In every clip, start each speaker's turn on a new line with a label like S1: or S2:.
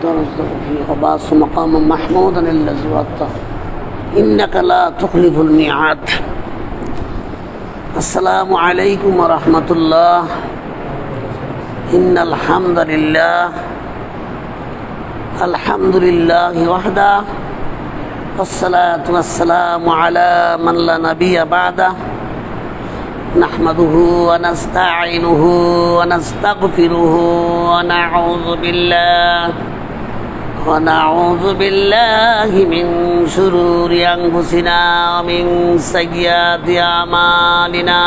S1: ونصدق فيه وبعث مقاما محمودا الذي وعدته إنك لا تخلف الميعاد. السلام عليكم ورحمة الله. إن الحمد لله وحده والصلاة والسلام على من لا نبي بعده نحمده ونستعينه ونستغفره ونعوذ بالله من شرور أنفسنا ومن سيئات أعمالنا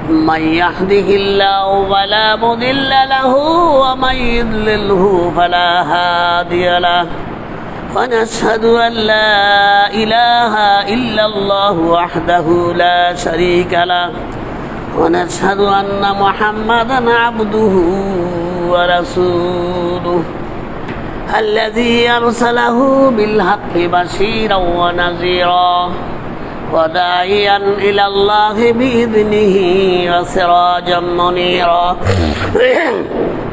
S1: من يهده الله فلا مضل له ومن يضلله فلا هادي له ونشهد أن لا إله إلا الله وحده لا شريك له ونشهد أن محمدا عبده ورسوله الذي أرسله بالحق بشيرا ونذيرا وداعيا إلى الله بإذنه وسراجا منيرا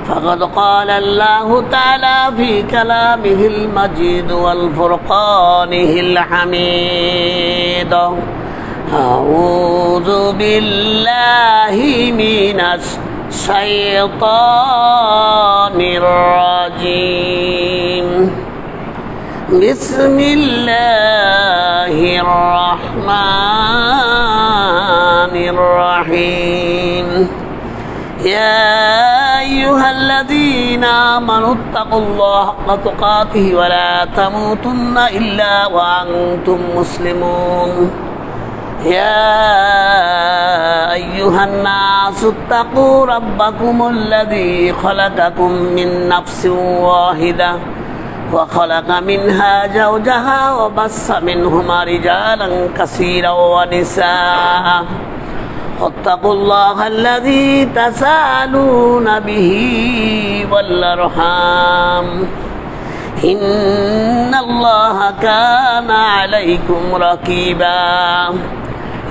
S1: فقد قال الله تعالى في كلامه المجيد والفرقانه الحميد أعوذ بالله من الشيطان الرجيم بسم الله الرحمن الرحيم يا أيها الذين آمنوا اتقوا الله حق تقاته ولا تموتن إلا وأنتم مسلمون يا أيها الناس اتقوا ربكم الذي خلقكم من نفس واحدة وخلق منها زوجها وبث منهما رجالا كثيرا ونساء واتقوا الله الذي تساءلون به والأرحام إن الله كان عليكم رقيبا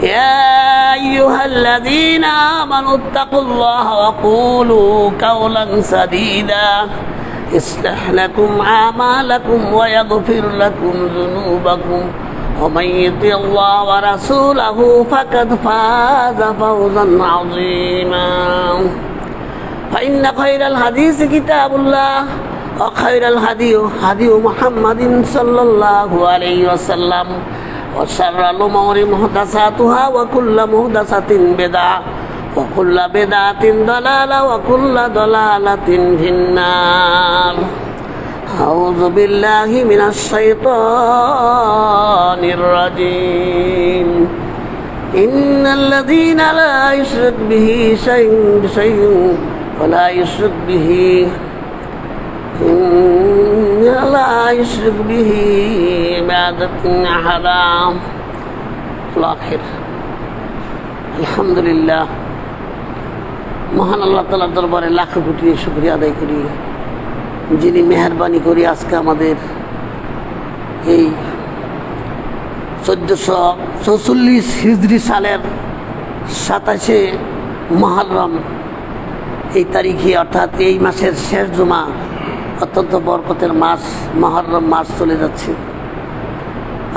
S1: يا أيها الذين آمنوا اتقوا الله وقولوا قولا سديدا يصلح لكم أعمالكم ويغفر لكم ذنوبكم ومن يطع الله ورسوله فقد فاز فوزا عظيما فإن خير الحديث كتاب الله وخير الهدي هدي محمد صلى الله عليه وسلم وشر الأمور محدثاتها وكل محدثة بدعة وكل بدعة ضلالة وكل ضلالة في النار. أعوذ بالله من الشيطان الرجيم إن الذين لا يشرك به شيء ولا يشرك به لا يشرك به عبادة حرام الآخر. আলহামদুলিল্লাহ, মহান আল্লাহ তাআলার দরবারে লাখো কোটি শুকরিয়া আদায় করি, যিনি মেহেরবানি করে আজকে আমাদের এই 1444 হিজরি সালের 27শে মুহররম এই তারিখে অর্থাৎ এই মাসের শেষ জুমা, অত্যন্ত বরকতের মাস মুহররম মাস চলে যাচ্ছে।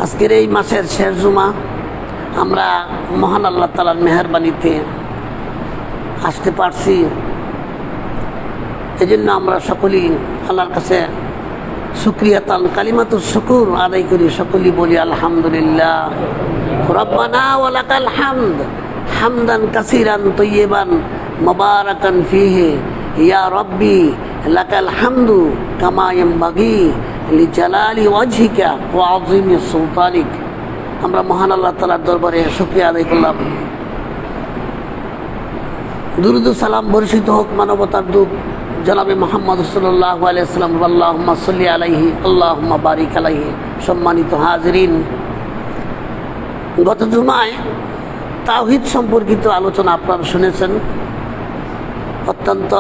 S1: আজকের এই মাসের শেষ জুমা আমরা মহান আল্লাহ তাআলার মেহেরবানিতে আসতে পারছি। এই জন্য আমরা সকলেই আল্লাহর কাছে শুকরিয়াতান কালিমাতুশ শুকুর আদায় করি, সকলেই বলি আলহামদুলিল্লাহ। রব্বানা ওয়া লাকাল হামদ হামদান কাসীরান তাইয়িবান মুবারাকান ফীহি ইয়া রব্বি লাকাল হামদু কামা ইয়ানবাগি লিজালালি ওয়াজহিকা ওয়া আযীমি সুলতানিক। আমরা মহান আল্লাহ তাআলার দরবারে শুকরিয়া আদায় করলাম। দুরূদ ও সালাম বর্ষিত হোক মানবতার দূত জনাবে মুহাম্মদ সাল্লাল্লাহু আলাইহি ওয়াসাল্লাম, আল্লাহুম্মা সাল্লি আলাইহি আল্লাহুম্মা বারিক আলাইহি। সম্মানিত হাজিরিন, গত জুমায় তাওহীদ সম্পর্কিত আলোচনা আপনারা শুনেছেন। অত্যন্ত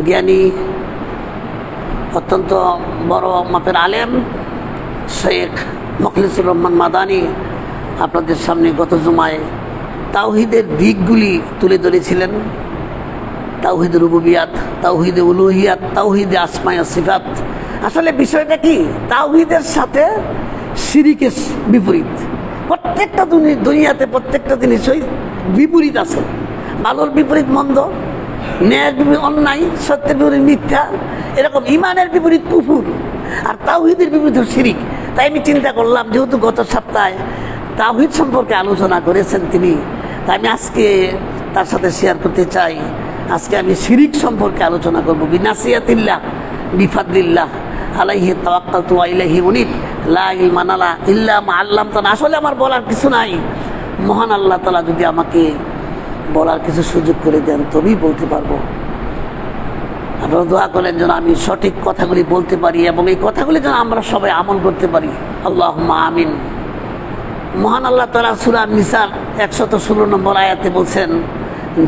S1: জ্ঞানী, অত্যন্ত বড় মাপের আলেম শেখ মখলিসুর রহমান মাদানী আপনাদের সামনে গত জুমায় তাওহীদের দিকগুলি তুলে ধরেছিলেন। তাওহীদ রুবুবিয়াত, তাওহীদ উলুহিয়াত, তাওহীদ আসমায়ে সিফাত। আসলে বিষয়টা কি, তাওহীদের সাথে শিরিকের বিপরীত। প্রত্যেকটা দুনিয়াতে প্রত্যেকটা জিনিসই বিপরীত আছে। ভালোর বিপরীত মন্দ, ন্যায়ের বিপরীত অন্যায়, সত্যের বিপরীত মিথ্যা, এরকম ইমানের বিপরীত কুফুর, আর তাওহীদের বিপরীত শিরিক। তাই আমি চিন্তা করলাম, যেহেতু গত সপ্তাহে তাওহীদ সম্পর্কে আলোচনা করেছেন তিনি, তাই আমি আজকে তার সাথে শেয়ার করতে চাই। আজকে আমি শিরিক সম্পর্কে আলোচনা করব। বিনাসিয়াতিল্লাহ বিফাদলিল্লাহ আলাইহি তাওয়াক্কালতু ওয়া ইলাইহি উনীব লা ইলমা লানা ইল্লা মা আল্লামতানা। আসলে আমার বলার কিছু নাই, মহান আল্লাহ তাআলা যদি আমাকে বলার কিছু সুযোগ করে দেন তবেই বলতে পারবো। আপনারা দোয়া করেন যেন আমি সঠিক কথাগুলি বলতে পারি এবং এই কথাগুলি যেন আমরা সবাই আমল করতে পারি। আল্লাহুম্মা আমিন। মহান আল্লাহ তাআলা সূরা নিসার 116 নম্বর আয়াতে বলছেন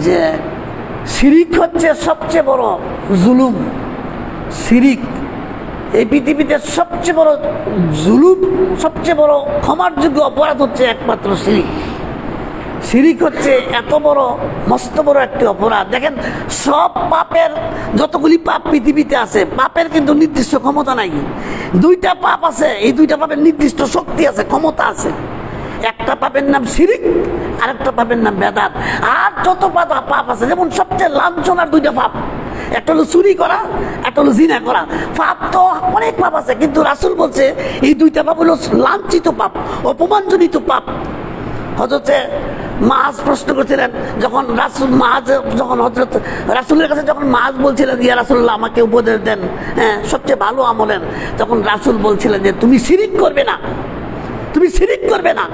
S1: যে শিরিক হচ্ছে সবচেয়ে বড় জুলুম। শিরিক এই পৃথিবীতে সবচেয়ে বড় জুলুম, সবচেয়ে বড় ক্ষমার যোগ্য অপরাধ হচ্ছে একমাত্র শিরিক। শিরিক হচ্ছে এত বড়, মস্ত বড় একটি অপরাধ। দেখেন, সব পাপের যতগুলি পাপ পৃথিবীতে আছে, পাপের কিন্তু নির্দিষ্ট ক্ষমতা নাই। দুইটা পাপ আছে, এই দুইটা পাপের নির্দিষ্ট শক্তি আছে, ক্ষমতা আছে। একটা পাপের নাম শিরিক, আর একটা পাপের নাম বেদাত। আর যত পাপ আছে, যেমন সবচেয়ে লাঞ্ছনার দুইটা পাপ, একটা হলো চুরি করা, একটা হলো জিনা করা। পাপ তো অনেক পাপ আছে, কিন্তু রাসূল বলছে এই দুইটা পাপ হলো লাঞ্ছিত পাপ, অপমানজনিত পাপ। হযরতে মাআজ প্রশ্ন করছিলেন, যখন হযরত রাসূলের কাছে যখন মাআজ বলছিলেন, ইয়া রাসূলুল্লাহ আমাকে উপদেশ দেন, হ্যাঁ সবচেয়ে ভালো আমলের, তখন রাসূল বলছিলেন যে তুমি শিরিক করবে না, তুমি শিরিক করবে না,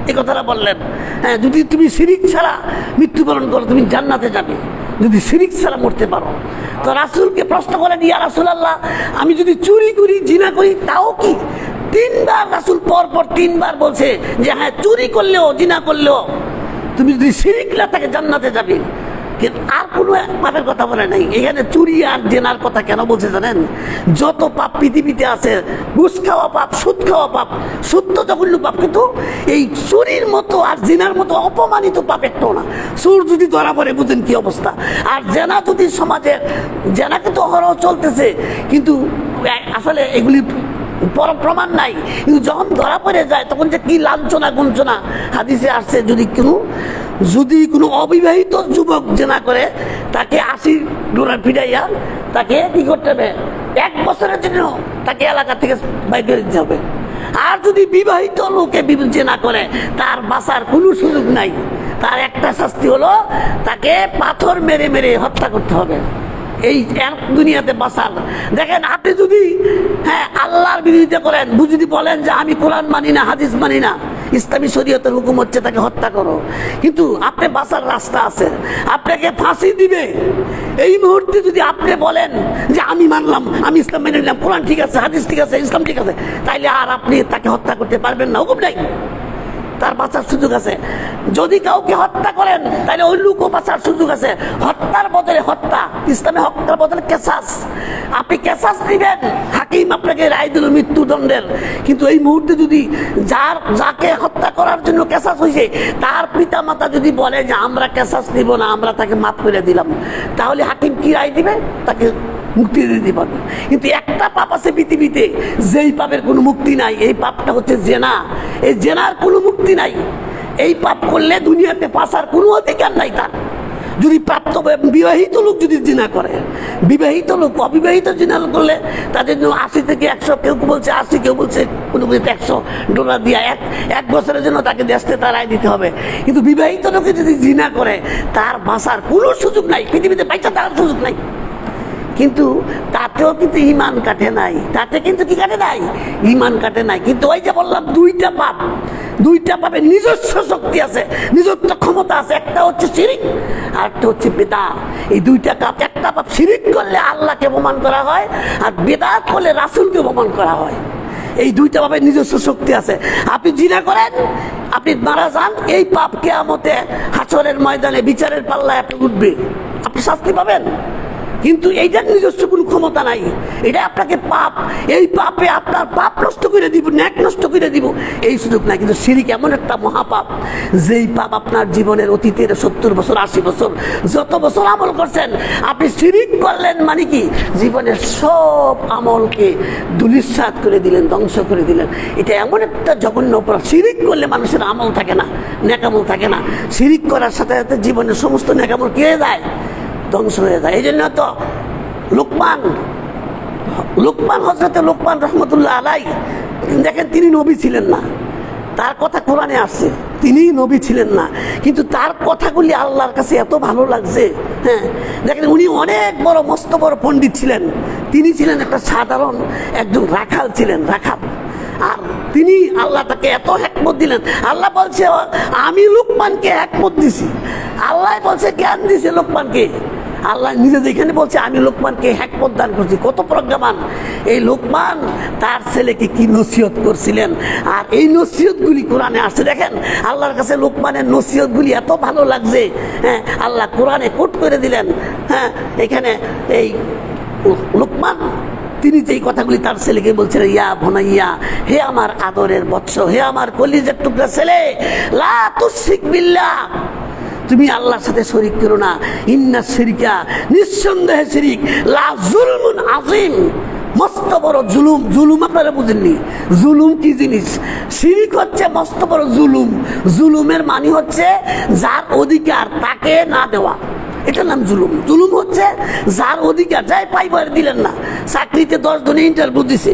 S1: এই কথাটা বললেন। হ্যাঁ, যদি তুমি শিরিক ছাড়া মৃত্যুবরণ করো তুমি জান্নাতে যাবে, যদি শিরিক ছাড়া মরতে পারো। তো রাসূলকে প্রশ্ন করেন, ইয়া রাসূলুল্লাহ আমি যদি চুরি করি, জিনা করি, তাও কি? তিনবার রাসূল পরপর তিনবার বলছে যে হ্যাঁ চুরি করলেও, জিনা করলেও তুমি যদি শিরিক না থাকে জান্নাতে যাবে। কিন্তু আর কোনো পাপের কথা বলে নাই। এখানে চুরি আর জেনার কথা কেন বলছে জানেন? যত পাপ পৃথিবীতে আছে, ঘুষ খাওয়া পাপ, সুদ খাওয়া পাপ, সুদ তো জঘন্য পাপ, কিন্তু এই চুরির মতো আর জেনার মতো অপমানিত পাপ একটাও না। চোর যদি ধরা পড়ে বুঝেন কি অবস্থা। আর জেনা যদি সমাজে, জেনাকে তো অহরহ চলতেছে, কিন্তু আসলে এগুলি প্রমাণ নাই, কিন্তু যখন ধরা পড়ে যায় তখন যে কি লাঞ্ছনা গুঞ্চনা। হাদিসে আসছে, যদি কোনো অবিবাহিত যুবক জেনা করে তাকে 80 ডলার ফিরাইয়া তাকে কি করতে হবে, 1 বছরের জন্য তাকে এলাকা থেকে বাইর করে দিতে হবে। আর যদি বিবাহিত লোকে জেনা করে তার বাঁচার কোনো সুযোগ নাই। তার একটা শাস্তি হলো তাকে পাথর মেরে মেরে হত্যা করতে হবে। এই এক দুনিয়াতে বাঁচার। দেখেন, আপনি যদি আল্লাহর বিরোধিতা করেন, যদি বলেন যে আমি কোরআন মানি না, হাদিস মানি না, ইসলামী শরীয়তের হুকুম হচ্ছে তাকে হত্যা করো, কিন্তু আপনি বাঁচার রাস্তা আছে, আপনাকে ফাঁসি দিবে। এই মুহূর্তে যদি আপনি বলেন যে আমি মানলাম, আমি ইসলাম মেনে নিলাম, কোরআন ঠিক আছে, হাদিস ঠিক আছে, ইসলাম ঠিক আছে, তাইলে আর আপনি তাকে হত্যা করতে পারবেন না, হুকুম নাই, তার বাঁচার সুযোগ আছে। যদি কাউকে হত্যা করেন তাহলে ওই লোকও বাঁচার সুযোগ আছে। হত্যার বদলে হত্যা, ইসলামে হত্যার বদলে কেসাস। আপনি কেসাস দিবেন, হাকিম আপনাকে রায় দিল মৃত্যুদণ্ডের, কিন্তু এই মুহূর্তে যদি যাকে হত্যা করার জন্য কেসাস হয়েছে তার পিতা মাতা যদি বলে যে আমরা কেসাস নিব না, আমরা তাকে মাফ করে দিলাম, তাহলে হাকিম কি রায় দিবে? তাকে মুক্তি দিতে পারবে। কিন্তু একটা পাপ আছে পৃথিবীতে, যেই পাপের কোনো মুক্তি নাই, এই পাপটা হচ্ছে জেনা। এই জেনার কোনো মুক্তি নাই। এই পাপ করলে দুনিয়াতে বাঁচার কোনো অধিকার নাই তার। যদি প্রাপ্ত বিবাহিত লোক যদি জিনা করে, বিবাহিত লোক অবিবাহিত জিনা করলে তাদের জন্য 80 থেকে 100, কেউ বলছে 80, কেউ বলছে কোনো 100 ডলার দিয়ে 1 বছরের জন্য তাকে দেশে তারাই দিতে হবে। কিন্তু বিবাহিত লোকে যদি জিনা করে তার বাঁচার কোনো সুযোগ নাই, পৃথিবীতে বাঁচা তার সুযোগ নাই। কিন্তু তাতেও কিন্তু ইমান কাটে নাই, তাতে কিন্তু কি কাটে নাই, ইমান কাটে নাই। কিন্তু ওই যে বললাম দুইটা পাপের নিজস্ব শক্তি আছে, নিজস্ব ক্ষমতা আছে। একটা হচ্ছে শিরিক, আর একটা হচ্ছে বেদাত। এই দুইটা পাপ, একটা পাপ শিরিক করলে আল্লাহকে অপমান করা হয়, আর বেদাত করলে রাসূলকে অপমান করা হয়। এই দুইটা পাপের নিজস্ব শক্তি আছে। আপনি জিনা করেন, আপনি মারা যান, এই পাপ কিয়ামতে হাসরের ময়দানে বিচারের পাল্লায় আপনি উঠবে, আপনি শাস্তি পাবেন। কিন্তু এইটার নিজস্ব কোনো ক্ষমতা নাই। এটা আপনাকে পাপ, এই পাপে আপনার পাপ নষ্ট করে দিব, ন্যাক নষ্ট করে দিব, এই সুযোগ নাই। কিন্তু শিরিক এমন একটা মহাপাপ, যেই পাপ আপনার জীবনের অতীতের 70 বছর 80 বছর যত বছর আমল করছেন, আপনি শিরিক করলেন মানে কি জীবনের সব আমলকে ধূলিসাৎ করে দিলেন, ধ্বংস করে দিলেন। এটা এমন একটা জঘন্য অপরাধ। শিরিক করলে মানুষের আমল থাকে না, নেকামল থাকে না। শিরিক করার সাথে সাথে জীবনের সমস্ত নেকামল কি হয়ে যায়? ধ্বংস হয়ে যায়। এই জন্য তো লোকমান হযরতে লোকমান রহমতুল্লাহ আলাই, দেখেন তিনি নবী ছিলেন না, তার কথা কোরআনে আসছে, তিনি নবী ছিলেন না, কিন্তু তার কথাগুলি আল্লাহর কাছে এত ভালো লাগছে। হ্যাঁ, দেখেন উনি অনেক বড় মস্ত বড় পণ্ডিত ছিলেন, তিনি ছিলেন একটা সাধারণ একজন রাখাল ছিলেন, রাখাল। আর তিনি আল্লাহ তাকে এত হিকমত দিলেন। আল্লাহ বলছে আমি লোকমানকে হিকমত দিছি, আল্লাহ বলছে জ্ঞান দিছে লোকমানকে। আল্লাহ নিজে যেখানে বলছে আমি লোকমানকে হিকমত দান করছি, কত প্রজ্ঞাবান এই লোকমান। তার ছেলেকে কি নসিহত করছিলেন, আর এই নসিহতগুলি কোরআনে আসছে। দেখেন আল্লাহর কাছে লোকমানের নসিহতগুলি এত ভালো লাগছে। হ্যাঁ, আল্লাহ কোরআনে কোট করে দিলেন। হ্যাঁ, এখানে এই লোকমান তিনি যেই কথাগুলি তার ছেলেকে বলছিলেন, ইয়া ভনাইয়া, হে আমার আদরের বৎস, হে আমার কলিজার টুকরা ছেলে, লা তুশরিক বিল্লাহ, তুমি আল্লাহর সাথে শরীক করো না। ইন্না শিরকা, নিঃসন্দেহে শিরিক, লা যুলমুন আযীম, মস্ত বড় জুলুম। জুলুম আপনারা বুঝেননি, জুলুম কি জিনিস? শিরিক হচ্ছে মস্ত বড় জুলুম। জুলুমের মানে হচ্ছে যার অধিকার তাকে না দেওয়া, এটার নাম জুলুম। জুলুম হচ্ছে যার অধিকার, যাই পাইবার দিলেন না। চাকরিতে 10 জনে ইন্টারভিউ দিছে,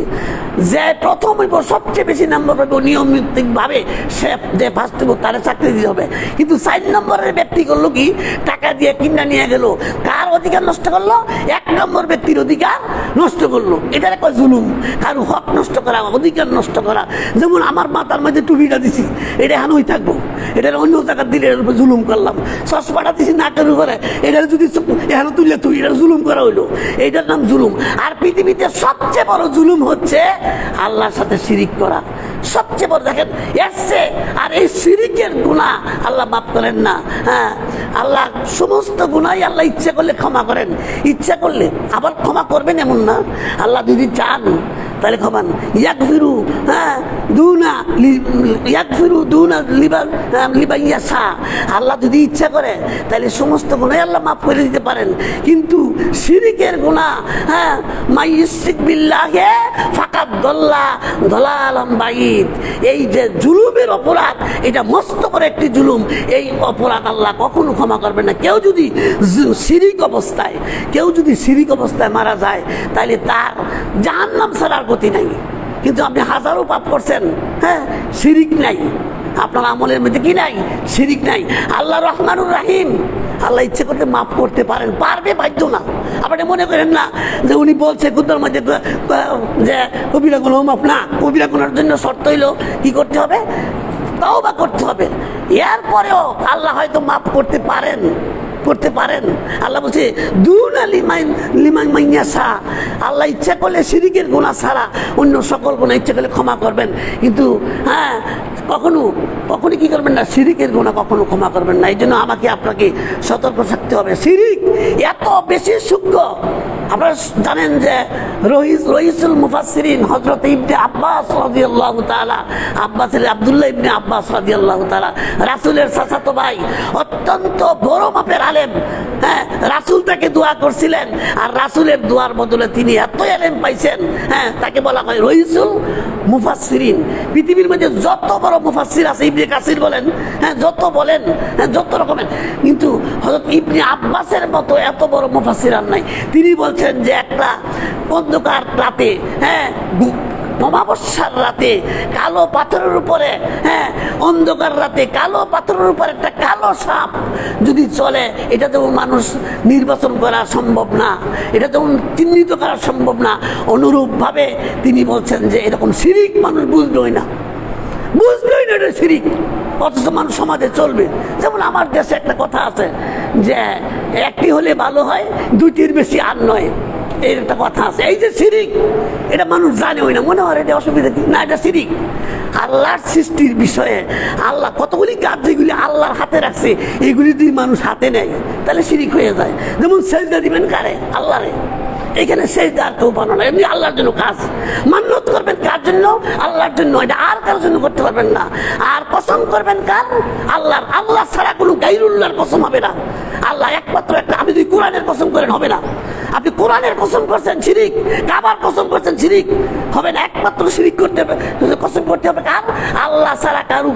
S1: যে প্রথম সবচেয়ে বেশি নাম্বার পাবে নিয়মিতভাবে সে যে ফার্স্ট হবো তারা চাকরি দিতে হবে। কিন্তু 4 নম্বরের ব্যক্তি করলো কি, টাকা দিয়ে কিনা নিয়ে গেল, কার অধিকার নষ্ট করলো? 1 নম্বর ব্যক্তির অধিকার নষ্ট করলো। এটার একটা জুলুম, কারো হক নষ্ট করা, অধিকার নষ্ট করা। যেমন আমার মাথার মধ্যে টুপিটা দিছি, এটা হানুই থাকবো, এটার অন্য জায়গা দিলে এর উপর জুলুম করলাম। চশমাটা দিছি নাকের উপরে, এটা যদি এখানে তুললে তুই, এটা জুলুম করা হইলো, এইটার নাম জুলুম। আর পৃথিবীতে সবচেয়ে বড় জুলুম হচ্ছে আল্লাহর সাথে শিরিক করা, সবচেয়ে বড়। দেখেন এসছে, আর এই শিরিকের গুনাহ আল্লাহ মাফ করেন না। হ্যাঁ, আল্লাহ সমস্ত গুনাহই আল্লাহ ইচ্ছা করলে ক্ষমা করেন, ইচ্ছা করলে আবার ক্ষমা করবেন এমন না। আল্লাহ যদি চান তাহলে ক্ষমান ইয়াগফিরু, হ্যাঁ, দুনা লিবা ইয়াশা। আল্লাহ যদি ইচ্ছা করে তাহলে সমস্ত গুনাহ আল্লাহ মাফ করে দিতে পারেন। কিন্তু শিরিকের গুনাহ, হ্যাঁ, মাই ইউশরিক বিল্লাহি ফাকাদ দাল্লা দালালাম বাঈদ, এই যে জুলুমের অপরাধ, এটা মস্ত বড় একটি জুলুম। এই অপরাধ আল্লাহ কখনো ক্ষমা করবেন না। কেউ যদি শিরিক অবস্থায় মারা যায়, তাহলে তার জাহান্নাম ছাড়ার গতি নাই। কিন্তু আপনি হাজারো পাপ করছেন, হ্যাঁ, শিরিক নাই, আপনার আমলের মধ্যে কি নাই? শিরিক নাই। আল্লাহ রহমানুর রাহিম, আল্লাহ ইচ্ছে করতে মাফ করতে পারেন, পারবে, বাধ্য না। আপনি মনে করেন না যে উনি বলছে কুদ্দার মধ্যে যে কবিরা গুনাহ মাফ না, কবিরা গুনার জন্য শর্ত হইলো কি করতে হবে? তওবা করতে হবে। এরপরেও আল্লাহ হয়তো মাফ করতে পারেন। আল্লাহ বলছে দুনা লিমান মাইয়াশা, আল্লাহ ইচ্ছা করলে শিরিকের গুনাহ ছাড়া অন্য সকল গুনাহ ইচ্ছা করলে ক্ষমা করবেন। কিন্তু হ্যাঁ, কখনই কি করবেন না? শিরিকের গুনাহ কখনো ক্ষমা করবেন না। এই জন্য আমাকে আপনাকে সতর্ক থাকতে হবে। শিরিক এত বেশি সূক্ষ্ম। আপনারা জানেন যে রইসুল মুফাসসিরিন হযরত ইবনে আব্বাস রাদিয়াল্লাহু তাআলা, আব্দুল্লাহ ইবনে আব্বাস রাদিয়াল্লাহু তাআলা, রাসূলের চাচাতো ভাই, অত্যন্ত বড় মাপের আলেম। হ্যাঁ, রাসূল তাকে দোয়া করছিলেন, আর রাসূলের দোয়ার বদলে তিনি এত ইলম পাইছেন। হ্যাঁ, তাকে বলা হয় রইসুল মুফাসসিরিন। পৃথিবীর মধ্যে যত বড় মুফাসসির আছে, ইবনে কাসির বলেন, হ্যাঁ, যত রকমের, কিন্তু হযরত ইবনে আব্বাসের মতো এত বড় মুফাসসির আর নাই। তিনি বলছেন যে একটা অন্ধকার রাতে, হ্যাঁ, অমাবস্যার রাতে, কালো পাথরের উপরে, হ্যাঁ, অন্ধকার রাতে কালো পাথরের উপরে একটা কালো সাপ যদি চলে, এটা যেমন মানুষ নির্বাচন করা সম্ভব না, এটা যেমন চিহ্নিত করা সম্ভব না, অনুরূপভাবে তিনি বলছেন যে এরকম শিরিক মানুষ বুঝবেই না, এটা শিরিক। অথচ মানুষ সমাজে চলবে। যেমন আমার দেশে একটা কথা আছে যে একটি হলে ভালো হয়, 2টির বেশি আর নয়। এই একটা কথা আছে। এই যে শিরিক, এটা মানুষ জানেই না, মনে হয় এটা অসুবিধা কি না, এটা শিরিক। আল্লাহর সৃষ্টির বিষয়ে আল্লাহ কতগুলি কাজ যেগুলি আল্লাহর হাতে রাখছে, এগুলি যদি মানুষ হাতে নেয় তাহলে শিরিক হয়ে যায়। যেমন সেজদা দিবেন কারে? আল্লাহরে। এখানে সেজদা আর কেউ বানানো, এমনি আল্লাহর জন্য কাজ। মান্যত করবেন কার জন্য? আল্লাহর জন্য, এটা আর কার জন্য করতে পারবেন না। আর কসম করবেন কার? আল্লাহর। আল্লাহ ছাড়া কোনো গায়রুল্লাহর কসম হবে না। আল্লাহ একমাত্র একটা। আপনি যদি কোরআনের কসম করেন হবে না। আপনি কোরআনের কসম করছেন শিরিক, কাবার কসম করছেন শিরিক, হবে না। একমাত্র শিরিক করতে হবে, কসম করতে হবে কার? আল্লাহ ছাড়া কারো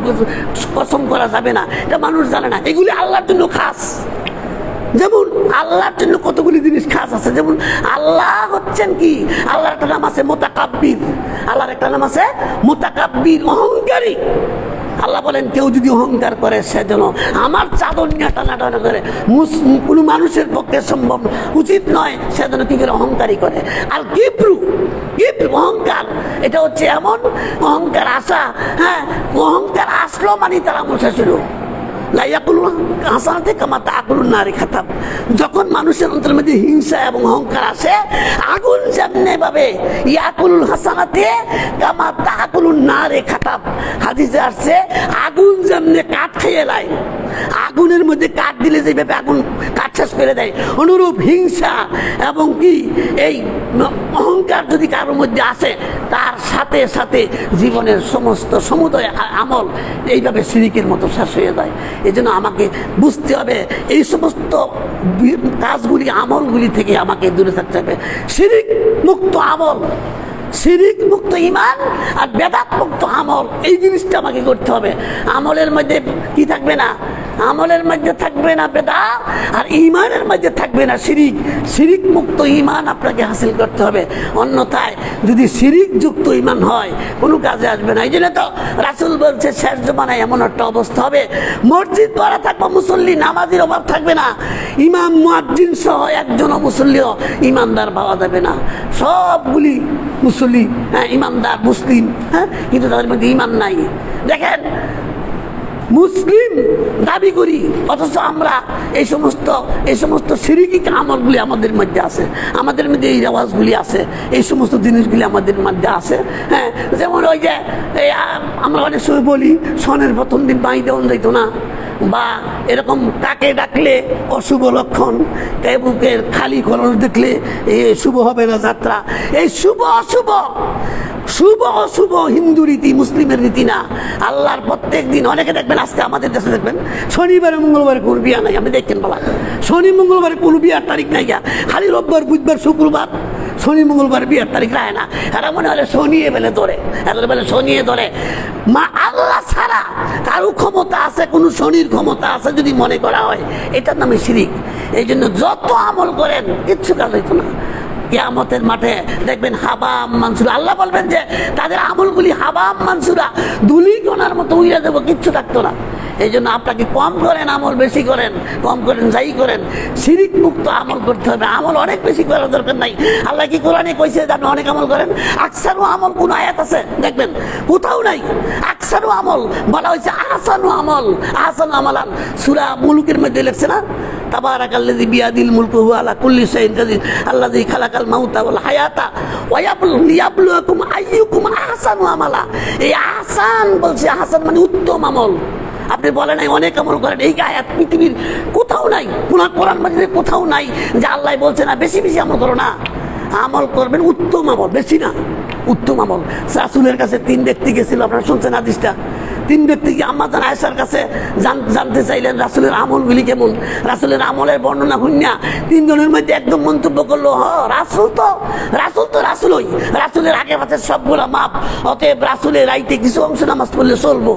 S1: কসম করা যাবে না। এটা মানুষ জানে না। এগুলি আল্লাহর জন্য খাস। যেমন আল্লাহর জন্য কতগুলি জিনিস খাস আছে। যেমন আল্লাহ হচ্ছেন কি, আল্লাহর একটা নাম আছে মুতাকাব্বির। আল্লাহর একটা নাম আছে মুতাকাব্বির, অহংকারী। আল্লাহ বলেন কেউ যদি অহংকার করে সে যেন আমার চাদর নিয়ে টানাটানা করে, কোনো মানুষের পক্ষে সম্ভব উচিত নয় সে যেন কি করে অহংকারী করে। আর কিব্রু, অহংকার, এটা হচ্ছে এমন অহংকার আসা, হ্যাঁ, অহংকার আসলো মানে তারা মুছে ছিল। যখন মানুষের অন্তরের মধ্যে হিংসা এবং অহংকার আসে, আগুন যেমনি ভাবে ইয়াকুলুল হাসানাতে কামা তাকুলুন নারে খাতাব, হাদিসে আসছে আগুন যেমনি কাঠ খেয়ে নেয়, আগুনের মধ্যে কাঠ দিলে যেভাবে আগুন কাঠ শেষ করে দেয়, অনুরূপ হিংসা এবং কি এই অহংকার যদি কারোর মধ্যে আসে, তার সাথে সাথে জীবনের সমস্ত সমুদয় আমল এইভাবে শিরিকের মতো শেষ হয়ে যায়। এই জন্য আমাকে বুঝতে হবে এই সমস্ত কাজগুলি, আমলগুলি থেকে আমাকে দূরে থাকতে হবে। শিরিক মুক্ত আমল, শিরিক মুক্ত ঈমান আর বেদাত মুক্ত আমল, এই জিনিসটা আমাকে করতে হবে। আমলের মধ্যে কি থাকবে না? আমলের মধ্যে থাকবে না বেদাত, আর ঈমানের মধ্যে থাকবে না শিরিক। শিরিক মুক্ত ঈমান আপনাকে হাসিল করতে হবে, অন্যথায় যদি শিরিক যুক্ত ঈমান হয় কোনো কাজে আসবে না। এই জন্য তো রাসূল বলছে শেষ জমানায় এমন একটা অবস্থা হবে, মসজিদ ভরা থাকবে, মুসল্লি নামাজির অভাব থাকবে না, ইমাম মুয়াজ্জিন সহ একজনও মুসল্লিও ইমানদার পাওয়া যাবে না। সবগুলি মুসল্লি, হ্যাঁ, ইমানদার মুসলিম, হ্যাঁ, কিন্তু তাদের মধ্যে ঈমান নাই। দেখেন, মুসলিম দাবি করি অথচ আমরা এই সমস্ত শিরকি আমলগুলি আমাদের মধ্যে আছে, আমাদের মধ্যে এই রেওয়াজগুলি আছে, এই সমস্ত জিনিসগুলি আমাদের মধ্যে আছে। হ্যাঁ, যেমন ওই যে আমরা অনেক সময় বলি সনের প্রথম দিন বাঁই দেওয়া যাইত না, বা এরকম কাকে ডাকলে অশুভ লক্ষণ, বুকের খালি খরচ দেখলে শুভ হবে না যাত্রা। এই শুভ অশুভ হিন্দু রীতি, মুসলিমের রীতি না। আল্লাহর প্রত্যেক দিন, অনেকে দেখবেন আজকে আমাদের দেশে দেখবেন শনিবারে মঙ্গলবারে কোনো বিয়া নাই, আপনি দেখেন বলা, শনি মঙ্গলবারে কোনো বিয়ার তারিখ নাই, খালি রোববার বুধবার শুক্রবার, শনি মঙ্গলবার বিয়ার তারিখ রায় না। এরা মনে হলে শনিয়ে বেলে ধরে, এরা বলে শনিয়ে ধরে। মা আল্লাহ ছাড়া কারো ক্ষমতা আছে, কোনো শনির ক্ষমতা আছে যদি মনে করা হয়, এটার নামে শিরিক। এই জন্য যত আমল করেন কিচ্ছু কাজ হইতো না। কিয়ামতের মাঠে দেখবেন হাবাম মানসুরা, আল্লাহ বলবেন যে তাদের আমলগুলি হাবাম মানসুরা, ধুলি কণার মতো উড়ে দেবো, কিচ্ছু থাকতো না। এই জন্য আপনাকে কম করেন আমল, বেশি করেন, কম করেন যাই করেন, শিরিক মুক্ত আমল করতে হবে। আমল অনেক বেশি করার দরকার নাই। আল্লাহ কি কোরআনে কইছে যে আপনি অনেক আমল করেন? আকসারু আমল কোন আয়াত আছে দেখবেন, কোথাও নাই। আকসারু আমল বলা হয়েছে আহসানু আমল, আহসানু আমালান। সূরা মুলুকের মধ্যে লেখছে না, তাবারাকাল্লাযী বিয়াদিল মুলকু ওয়া আলা কুল্লি শাইইন কাদির আল্লাযী খালাকাল মাউতা ওয়াল হায়াতা ওয়া লিয়াবলুয়াকুম আইয়ুকুম আহসানু আমালা। এই আহসান বলছে, আহসান মানে উত্তম আমল। আপনি বলেন নাই অনেক আমল করেন, এই আয়াত পৃথিবীর কোথাও নাই, কোরআন মাজিদে কোথাও নাই যে আল্লাহ বলছে না বেশি বেশি আমল করো না। আমল করবেন উত্তম আমল, বেশি না, উত্তম আমল। রাসূলের কাছে 3 ব্যক্তি গেছিল, আপনারা শুনছেন হাদিসটা। 3 ব্যক্তি আম্মা জান আয়েশার কাছে জানতে চাইলেন রাসূলের আমলগুলি কেমন। রাসূলের আমলের বর্ণনা শুনিয়া 3 জনের মধ্যে একদম মন্তব্য করলো, রাসূল তো রাসূলই, রাসূলের আগে পাশে সবগুলা মাপ, অতএব রাসূলের রাইতে কিছু অংশ নামাজ পড়লে চলবো।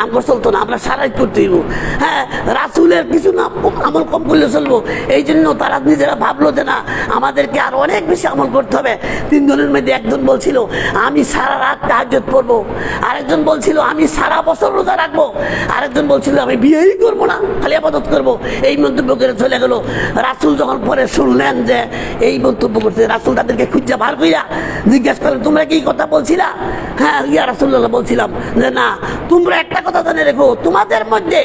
S1: আমরা চলতো না, আমরা সারাই করতে হইব। হ্যাঁ, রাসূলের কিছু না আমল কম করলে চলবো। এই জন্য তারা নিজেরা ভাবলো যে না, আমাদেরকে আর অনেক বেশি আমল করতে হবে। 3 জনের মধ্যে একজন বলছিল আমি সারা রাত তাহাজ্জুদ পড়বো, আরেকজন বলছিল আমি সারা বছর রোজা রাখবো, আরেকজন বলছিল আমি বিয়েই করবো না, খালি ইবাদত করবো। এই মন্তব্য করে চলে গেল। রাসূল যখন পরে শুনলেন যে এই মন্তব্য করছে, রাসূল তাদেরকে খুঁজা বার কইরা জিজ্ঞাসা করেন তোমরা কি কথা বলছিলা? হ্যাঁ ইয়া রাসূলুল্লাহ, বলছিলাম যে না, তোমরা একটা কথা জানে রেখো, তোমাদের মধ্যে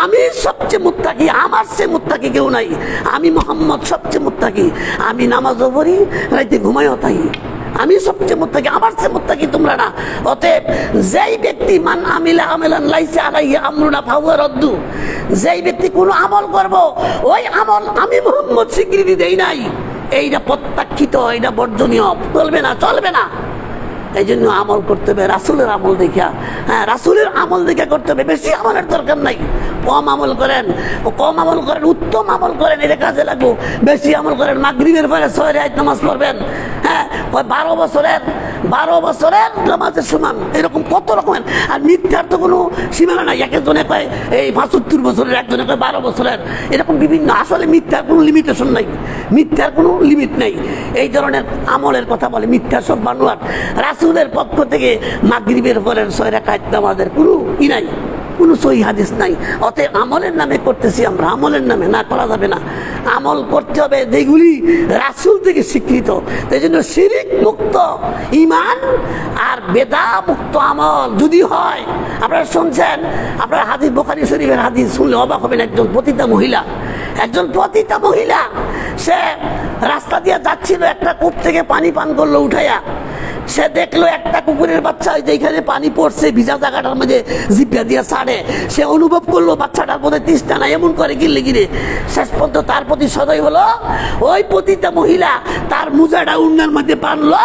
S1: আমি সবচেয়ে মুত্তাকি, আমার চেয়ে মুত্তাকি কেউ নাই। আমি মোহাম্মদ সবচেয়ে মুত্তাকি, আমি নামাজও পড়ি, রাইতে ঘুমাইও থাকি, আমি সবচেয়ে মুত্তাকি, আমার চেয়ে মুত্তাকি তোমরা না। অতএব যেই ব্যক্তি মান আমিলা আমালান লাইসা আলাইহি আমরুনা ফাহুয়া রাদ্দু, যেই ব্যক্তি কোনো আমল করব ওই আমল আমি মোহাম্মদ স্বীকৃতি দেই নাই, এইটা প্রত্যাখ্যিত, এইটা বর্জনীয়, চলবে না, চলবে না। এই জন্য আমল করতে হবে রাসূলের আমল দেখা। হ্যাঁ, রাসূলের আমল দেখে করতে হবে, বেশি আমলের দরকার নাই। কম আমল করেন, কম আমল করেন, উত্তম আমল করেন, এটা কাজে লাগবো। বেশি আমল করেন, মাগরিবের পরে 6 রাকাত নামাজ পড়বেন, হ্যাঁ, 12 বছরের নামাজের সমান, এরকম কত রকমের। আর মিথ্যার তো কোনো সীমানা নাই, একজনে কয় এই 75 বছরের, একজনে কয় 12 বছরের, এরকম বিভিন্ন। আসলে মিথ্যার কোনো লিমিটেশন নাই, মিথ্যার কোনো লিমিট নাই। এই ধরনের আমলের কথা বলে, মিথ্যা সব বানোয়াট। রাসূলের পক্ষ থেকে মাগরিবের পরের 6 রাকাত নামাজের কোনো ই নাই, কোনো সহি হাদিস নাই। অতএব আমলের নামে করতেছি আমরা, আমলের নামে না করা যাবে না। আমল করতে হবে যেগুলি রাসূল থেকে স্বীকৃত। এই জন্য শিরিক মুক্ত ঈমান আর বেদা মুক্ত আমল যদি হয়, আপনারা শুনছেন, আপনারা হাদিস, বুখারী শরীফের হাদিস শুনলে অবাক হবেন। একজন পতিতা মহিলা, সে রাস্তা দিয়ে যাচ্ছিল, একটা কূপ থেকে পানি পান করলো উঠাইয়া। সে দেখলো একটা কুকুরের বাচ্চা যেখানে পানি পড়ছে ভিজা জায়গাটার মধ্যে জিভা দিয়ে ছাড়ে। সে অনুভব করলো বাচ্চাটার মধ্যে তৃষ্ণা না, এমন করে গিলে শেষ পর্যন্ত তার প্রতি সদয় হলো। ওই পতিতা মহিলা তার মুজাটা উন্নার মধ্যে পানলো,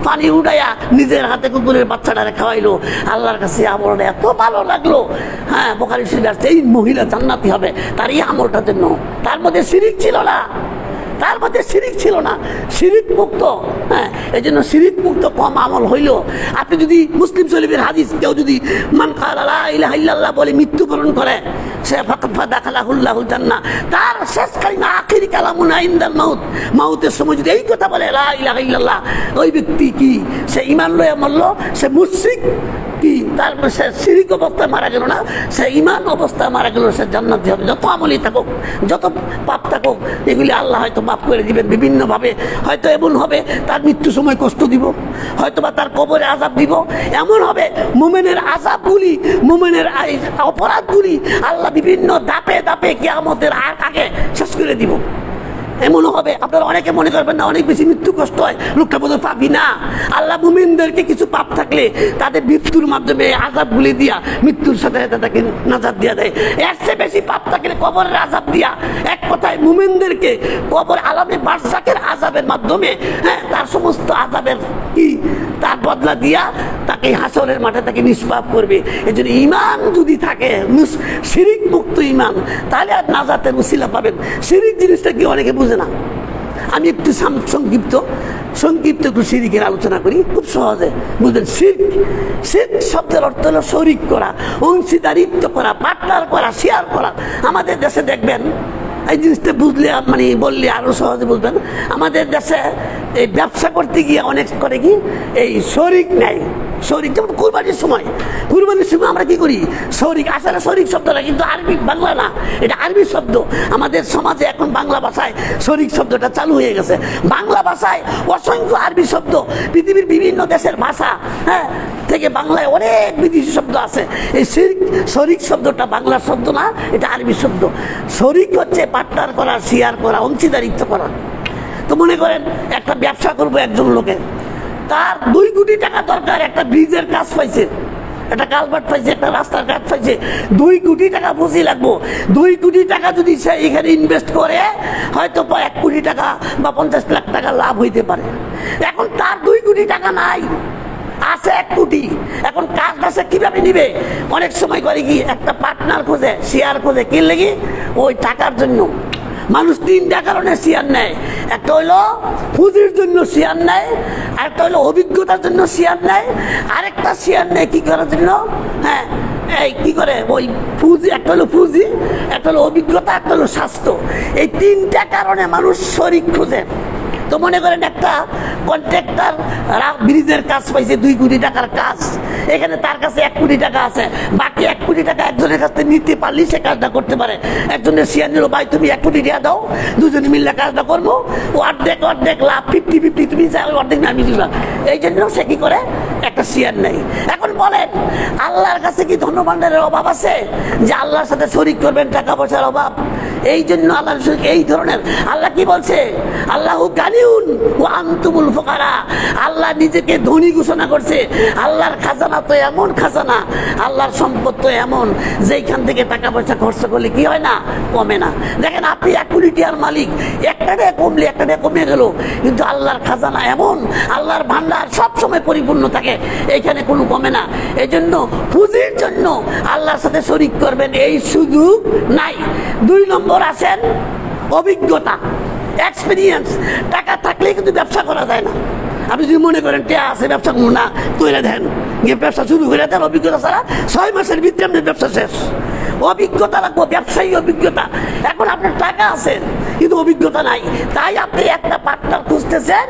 S1: পানি উঠাইয়া নিজের হাতে কুকুরের বাচ্চাটারে খাওয়াইলো। আল্লাহর কাছে আমলটা এত ভালো লাগলো। হ্যাঁ, বুখারী শরীফে আসছে এই মহিলা জান্নাতি হবে তার এই আমলটার জন্য। তার মধ্যে শিরিক ছিল না, শিরিক মুক্ত। হ্যাঁ, এই জন্য শিরিক মুক্ত কম আমল হইল। আপনি যদি মুসলিম শরীফের হাদিস, কেউ যদি মান ক্বালা লা ইলাহা ইল্লাল্লাহ বলে মৃত্যুবরণ করে, সে ফাকাদ দাখালাহুল্লাহুল জান্নাহ, তার শেষ কালিমা আখিরি কালামুন ইনদাল মাউত, মাউতের সময় যদি এই কথা বলে লা ইলাহা ইল্লাল্লাহ, ওই ব্যক্তি কি সে ঈমান লয়ে মরল, সে মুশরিক কি, তারপর সে শিরিক অবস্থায় মারা গেল না, সে ঈমান অবস্থায় মারা গেল, সে জান্নাতি হবে। যত আমলই থাকুক, যত পাপ থাকুক, এগুলি আল্লাহ হয়তো মাফ করে দিবেন বিভিন্নভাবে। হয়তো এমন হবে তার মৃত্যু সময় কষ্ট দিব, হয়তো বা তার কবরে আযাব দিব। এমন হবে মুমিনের আযাবগুলি, মুমিনের অপরাধগুলি আল্লাহ বিভিন্ন ধাপে ধাপে কিয়ামতের আগে শেষ করে দিব। এমনও হবে, আপনারা অনেকে মনে করবেন না অনেক বেশি মৃত্যু কষ্ট হয়, লোকটা বোধহয় পাবি না। আল্লাহ মুমিনদেরকে কিছু পাপ থাকলে তাদের মৃত্যুর মাধ্যমে আযাবগুলি দিয়া, মৃত্যুর সাথে সাথে তাকে নাজাত দিয়া দেয়। এর চেয়ে বেশি পাপ থাকলে কবরের আযাব দিয়া, এক কথায় মুমিনদেরকে কবর আলামে বারযাখের আযাবের মাধ্যমে, হ্যাঁ, তার সমস্ত আযাবের কি তার বদলা দিয়া তাকে হাসরের মাঠে তাকে নিষ্পাপ করবে। এই জন্য ঈমান যদি থাকে, শিরিক মুক্ত ঈমান, তাহলে আর নাজাতের উসিলা পাবেন। শিরিক জিনিসটা কি অনেকে বুঝে না। আমি একটু সংক্ষিপ্ত একটু শিরিকের আলোচনা করি, খুব সহজে বুঝলেন। শিরক শব্দের অর্থ হলো শরিক করা, অংশীদারিত্ব করা, পার্টনার করা, শেয়ার করা। আমাদের দেশে দেখবেন এই জিনিসটা বুঝলে, মানে বললে আরো সহজে বুঝবেন। আমাদের দেশে এই ব্যবসা করতে গিয়ে অনেক করে কি এই শরিক নেয়। শরিক যেমন কুরবানির সময় আমরা কি করি, শরিক। আসলে শরিক শব্দটা কিন্তু আরবি, বাংলা না, এটা আরবি শব্দ। আমাদের সমাজে এখন বাংলা ভাষায় শরিক শব্দটা চালু হয়ে গেছে। বাংলা ভাষায় অসংখ্য আরবি শব্দ, পৃথিবীর বিভিন্ন দেশের ভাষা, হ্যাঁ, থেকে বাংলায় অনেক বিদেশি শব্দ আছে। এই শরিক শব্দটা বাংলার শব্দ না, এটা আরবি শব্দ। শরিক হচ্ছে পার্টনার করা, শেয়ার করা, অংশীদারিত্ব করা। তো মনে করেন একটা ব্যবসা করবো একজন লোকের, তার 2 কোটি টাকা দরকার, একটা ব্রিজের কাজ পাইছে, একটা কালভার্ট পাইছে, একটা রাস্তার কাজ পাইছে, 2 কোটি টাকা পুঁজি লাগবো। 2 কোটি টাকা যদি সে এখানে ইনভেস্ট করে, হয়তো 1 কোটি টাকা বা 50 লাখ টাকা লাভ হইতে পারে। এখন তার 2 কোটি টাকা নাই, আছে 1 কোটি। এখন কাজটা সে কিভাবে নিবে? অনেক সময় করে কি একটা পার্টনার খোঁজে, শেয়ার খোঁজে, কি লেগে? ওই টাকার জন্য। মানুষ 3টা কারণে শেয়ার নেয়। একটা হইলো পুঁজির জন্য শেয়ার নেয়, আরেকটা হইলো অভিজ্ঞতার জন্য শেয়ার নেয়, আরেকটা শেয়ার নেয় কি করার জন্য, হ্যাঁ, এই কি করে ওই পুঁজি, একটা হলো পুঁজি, একটা হলো অভিজ্ঞতা, একটা হলো স্বাস্থ্য। এই 3টা কারণে মানুষ শরিক খোঁজে। তো মনে করেন একটা কন্ট্রাক্টর ব্রিজের কাজ পাইছে, 2 কোটি টাকার কাজ, এখানে তার কাছে 1 কোটি টাকা আছে, বাকি 1 কোটি টাকা একজনের কাছ থেকে নিতে পারলেই সে কাজটা করতে পারে। একজনের শেয়ার নিল, ভাই তুমি 1 কোটি টাকা দাও, দুজনে মিললে কাজটা করবো, ও অর্ধেক লাভ, 50-50, তুমি অর্ধেক না আমি দিবা। এই জন্য সে কি করে, একটা একটা শেয়ার নেই। এখন বলেন, আল্লাহর কাছে কি ধনভাণ্ডারের অভাব আছে যে আল্লাহর সাথে শরীক করবেন? টাকা পয়সার অভাব। এই জন্য আল্লাহ এই ধরনের, আল্লাহ কি বলছে? আল্লাহু গানিউন ওয়া আনতুমুল ফুকারা। আল্লাহ নিজেকে ধনী ঘোষণা করছে। আল্লাহর খাজানা তো এমন খাজানা, আল্লাহর সম্পদ তো এমন, যেইখান থেকে টাকা পয়সা খরচ করলে কি হয় না, কমে না। দেখেন, আপনি 1 কোটি টাকার মালিক, একটা টাকা কমলে একটা টাকা কমে গেল, কিন্তু আল্লাহর খাজানা এমন, আল্লাহর ভান্ডার সবসময় পরিপূর্ণ থাকে, এইখানে কোনো কমে না। এই জন্য পুঁজির জন্য আল্লাহর সাথে শরীক করবেন এই সুযোগ নাই। 2 নম্বর আসেন অভিজ্ঞতা, এক্সপিরিয়েন্স। টাকা থাকলেই কিন্তু ব্যবসা করা যায় না। আপনি যদি মনে করেন টিয়া আছে, ব্যবসা করুন না, তৈরি দেন, গিয়ে ব্যবসা শুরু করে দেন, অভিজ্ঞতা ছাড়া 6 মাসের ভিতরে আপনার ব্যবসা শেষ। অভিজ্ঞতা রাখবো, ব্যবসায়ী অভিজ্ঞতা। এখন আপনার টাকা আছে কিন্তু অভিজ্ঞতা নাই, তাই আপনি একটা পার্টনার খুঁজতেছেন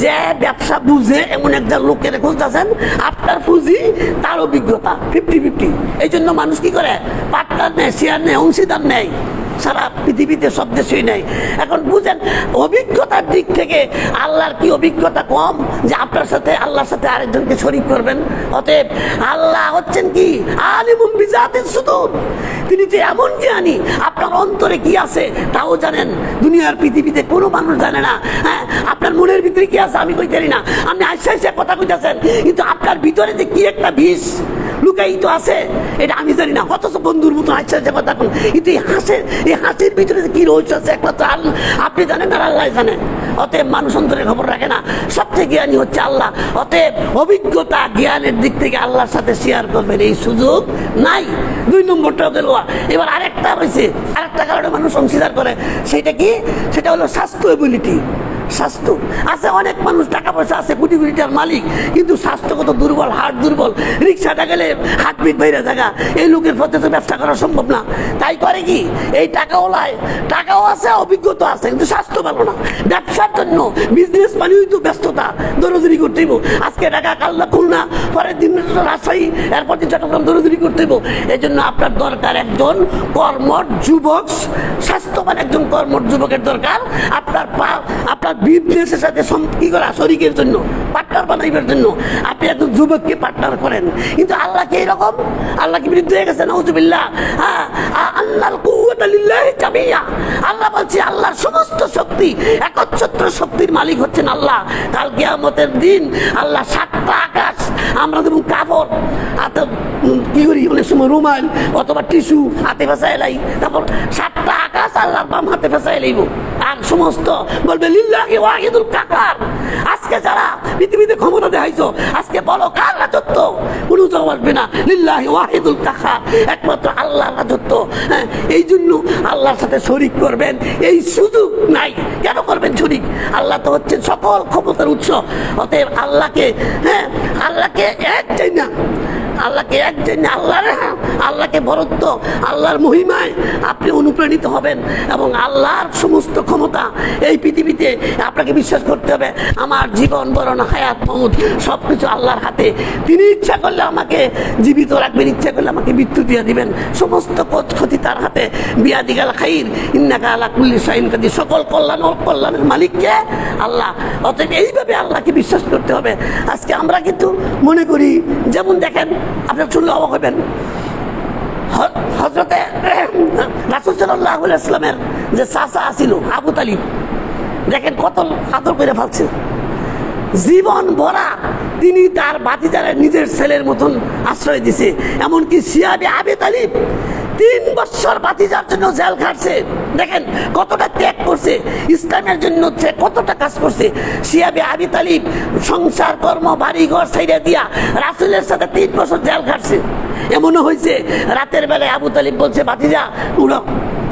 S1: যে ব্যবসা বুঝে, এমন একটা লোকের খুঁজতেছেন, আপনার পুঁজি তার অভিজ্ঞতা 50-50। এই জন্য মানুষ কি করে? পার্টনার নেয়, শেয়ার নেয়, অংশীদার নেয়, সারা পৃথিবীতে সব দেশই নেই। এখন বুঝেন, অভিজ্ঞতার দিক থেকে আল্লাহর কি অভিজ্ঞতা কম যে আপনার সাথে, আল্লাহর সাথে আরেকজনকে শরীক করবেন? অতএব আল্লাহ হচ্ছেন কি আলিমুম বিজাতিস সুদূর। তিনি যে এমন জ্ঞানী, আপনার অন্তরে কি আছে তাও জানেন। দুনিয়ার পৃথিবীতে কোনো মানুষ জানে না। হ্যাঁ, আপনার মনের ভিতরে কি আছে আমি কই জানি না। আপনি আইসা কথা কইতেছেন, কিন্তু আপনার ভিতরে যে কি একটা বিষ লুকায়িত আছে এটা আমি জানি না। অথচ বন্ধুর মতো আইসা কথা কোন, কিন্তু এই হাসির ভিতরে কি রহস্য আছে একমাত্র আপনি জানেন আর আল্লাহ জানেন। অতএব মানুষ অন্তরের খবর রাখে না, সবচেয়ে জ্ঞানী হচ্ছে আল্লাহ। অতএব অভিজ্ঞতা, জ্ঞানের দিক থেকে আল্লাহর সাথে শেয়ার করবেন এই সুযোগ নাই। 2 নম্বরটা গেল। এবার আরেকটা রয়েছে, আরেকটা কারণে মানুষ অংশীদার করে, সেটা কি? সেটা হলো স্বাস্থ্য এবিলিটি। স্বাস্থ্য আছে, অনেক মানুষ টাকা পয়সা আছে, কোটি কোটি টাকার মালিক, কিন্তু স্বাস্থ্যগত দুর্বল, হার্ট দুর্বল, রিক্সাটা গেলে হাত পিট বাইরে জায়গা। এই লোকের পথে তো ব্যবসা করা সম্ভব না। তাই করে কি, এই টাকাওয়ালায় টাকাও আছে, অভিজ্ঞতা আছে, কিন্তু স্বাস্থ্য ভালো না। ব্যবসার জন্য, বিজনেস মানেই তো ব্যস্ততা, দৌড়াদৌড়ি করতে হইব। আজকে টাকা, কাল্লা খুলনা, পরের দিন রাজশাহী, এরপর দিন চট্টগ্রাম, দৌড়াদৌড়ি করতে হইব। এই জন্য আপনার দরকার একজন কর্মঠ যুবক, স্বাস্থ্যবান একজন কর্মঠ যুবকের দরকার। আপনার বিজনেসের সাথে কি করা, শরীকের জন্য, পার্টনার বানাইবার জন্য আপনি একজন যুবককে পার্টনার করেন। কিন্তু আল্লাহ কি এরকম? আল্লাহ কি বিরুদ্ধে হয়ে গেছে? নাউযুবিল্লাহ। আন্নাল কুওয়াতা লিল্লাহি জামিয়া। আল্লাহ বলছে আল্লাহর সমস্ত শক্তি, একচ্ছত্র শক্তির মালিক হচ্ছেন আল্লাহ। কাল কিয়ামতের দিন আল্লাহ 7টা আকাশ, আমরা যেমন কাপড় হাতে কি করি, অনেক সময় রুমাল অথবা টিস্যু হাতে ফেসাই লাই, তারপর 7টা আকাশ আল্লাহর বাম হাতে ফেসাই লাইব, আর সমস্ত বলবে লিল্লাহি ওয়াহিদুল কাহার। আজকে যারা পৃথিবীতে ক্ষমতা দেখাইছো, আজকে বলো কার রাজত্ব? কোনো জবাব আসবে না। লিল্লাহি ওয়াহিদুল কাহার, একমাত্র আল্লাহর রাজত্ব। হ্যাঁ, এই জন্য আল্লাহর সাথে শরীক করবেন এই সুযোগ নাই। কেন করবেন শরীক? আল্লাহ তো হচ্ছে সকল ক্ষমতার উৎস। অতএব আল্লাহকে, হ্যাঁ, আল্লাহকে এক চাই না, আল্লাহকে এক চাই না, আল্লাহকে বরত্ব, আল্লাহর মহিমায় আপনি অনুপ্রাণিত হবেন, এবং আল্লাহর সমস্ত ক্ষমতা এই পৃথিবীতে আপনাকে বিশ্বাস করতে হবে। আমার জীবন বরণ, হায়াত, মউত সব কিছু আল্লাহর হাতে। তিনি ইচ্ছা করলে আমাকে জীবিত রাখবেন, ইচ্ছা করলে আমাকে মৃত্যু দিয়ে দিবেন। সমস্ত ক্ষতি তার হাতে। বিয়াদিকাল খাইর ইন্নাকা আলা কুল্লি শাইইন কাদির। সকল কল্যাণ ও কল্যাণের মালিককে আল্লাহ। অতএব এইভাবে আল্লাহকে বিশ্বাস করতে হবে। আজকে আমরা কিন্তু মনে করি, যেমন দেখেন, আপনার শুনলে অবাক হবেন, হযরতে রাসূল সাল্লাল্লাহু আলাইহি ওয়াসাল্লামের যে চাচা ছিল আবু তালিব, দেখেন কত আদর করে ফেলছে। জীবন ভরা তিনি তার ভাতিজারে নিজের ছেলের মতন আশ্রয় দিছে। এমনকি শিয়াবে আবি তালিব 3 বছর ভাতিজার জন্য জেল খাটছে। দেখেন কতটা ত্যাগ করছে, ইসলামের জন্য সে কতটা কাজ করছে। শিয়াবে আবি তালিব সংসার, কর্ম, বাড়ি ঘর ছেড়ে দিয়া রাসূলের সাথে 3 বছর জেল খাটছে। এমনও হয়েছে রাতের বেলায় আবু তালিব বলছে, ভাতিজা উড়ো।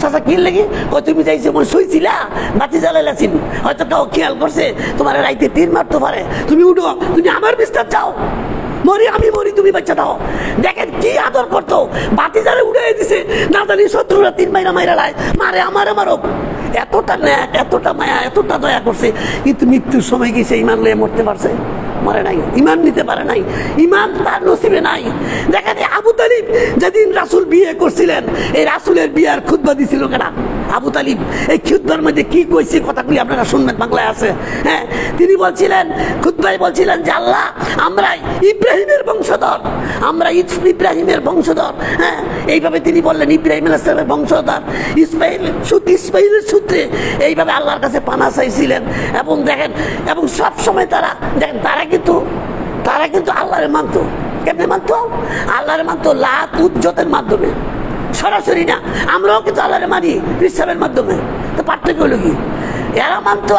S1: চাচা কি লেগে? তুমি যাইছে মনে শুইছিলা, বাতি জ্বালাইলাছিল, হয়তো কেউ খেয়াল করছে তোমার রাইতে 3 মারতে পারে, তুমি উঠো, তুমি আমার বিস্তার চাও, মরি আমি মরি, তুমি বাচ্চা দাও। দেখেন কি আদর করতো, বাতি জ্বালে উড়ে দিছে, না জানি শত্রুরা 3 মাইরা মাইরা লাই মারে, আমারে মারো। এতটা ন্যাক, এতটা মায়া, এতটা দয়া করছে, কিন্তু মৃত্যুর সময় কি সে ইমান লয়ে মরতে পারছে? মরে নাই, ইমান নিতে পারে নাই, ইমান তার নসিবে নাই। দেখেন আবু তালিব যেদিন রাসূল বিয়ে করছিলেন, এই রাসূলের বিয়ার খুতবা দিছিল কেনা আবু তালিব এই খুতবার মধ্যে কি কইছে কথাগুলি আপনারা শুনবেন, বাংলায় আছে। হ্যাঁ, তিনি বলছিলেন, খুতবায় বলছিলেন যে আল্লাহ আমরা ইব্রাহিমের বংশধর, আমরা ইব্রাহিমের বংশধর। হ্যাঁ, এইভাবে তিনি বললেন ইব্রাহিম আলাইহিস সালামের বংশধর, ইসমাইলের সূত্রে এইভাবে আল্লাহর কাছে পানা চাইছিলেন। এবং দেখেন, এবং সবসময় তারা দেখেন তারা কিন্তু আল্লাহরে মানত। কেমনে মানত? আল্লাহরে মানত লাত উজ্জতের মাধ্যমে, সরাসরি না। আমরাও কিন্তু আল্লাহরে মানি ইসলামের মাধ্যমে। তো পার্থক্য হলো কি? এরা মানত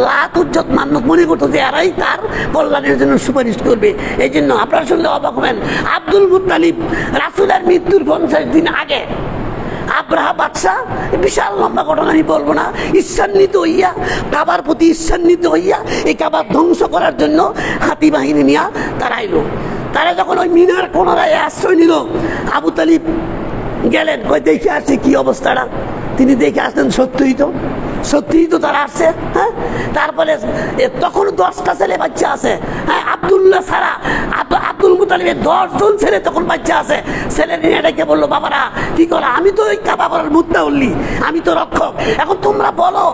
S1: লাত উজ্জত মান্য, মনে করতো যে এরাই তার কল্যাণের জন্য সুপারিশ করবে। এই জন্য আপনারা শুনলে অবাক হবেন, আব্দুল মুত্তালিব রাসূলের মৃত্যুর 50 দিন আগে আব্রাহা বাদশাহ, বিশাল লম্বা ঘটনা আমি বলবো না, ঈর্ষান্বিত হইয়া কাবার প্রতি ঈর্ষান্বিত হইয়া এই কাবার ধ্বংস করার জন্য হাতি বাহিনী নিয়ে তারা আইলো। তারা যখন ওই মিনার কোনায় আশ্রয় নিল, আবু তালিব গেলেন, কই দেখে আসছে কি অবস্থাটা। তিনি দেখে আসলেন সত্যিই তো তারা আসছে। হ্যাঁ, তারপরে তখন 10টা ছেলে বাচ্চা আছে। হ্যাঁ, আব্দুল্লাহ ছাড়া আব্দুল মুতালিবের 10 জন ছেলে তখন বাচ্চা আছে। ছেলে নিয়ে ডেকে বললো, বাবারা কি করা, আমি তো ওই কাবা করার মুদ্রা উল্লি, আমি তো রক্ষক, এখন তোমরা বলো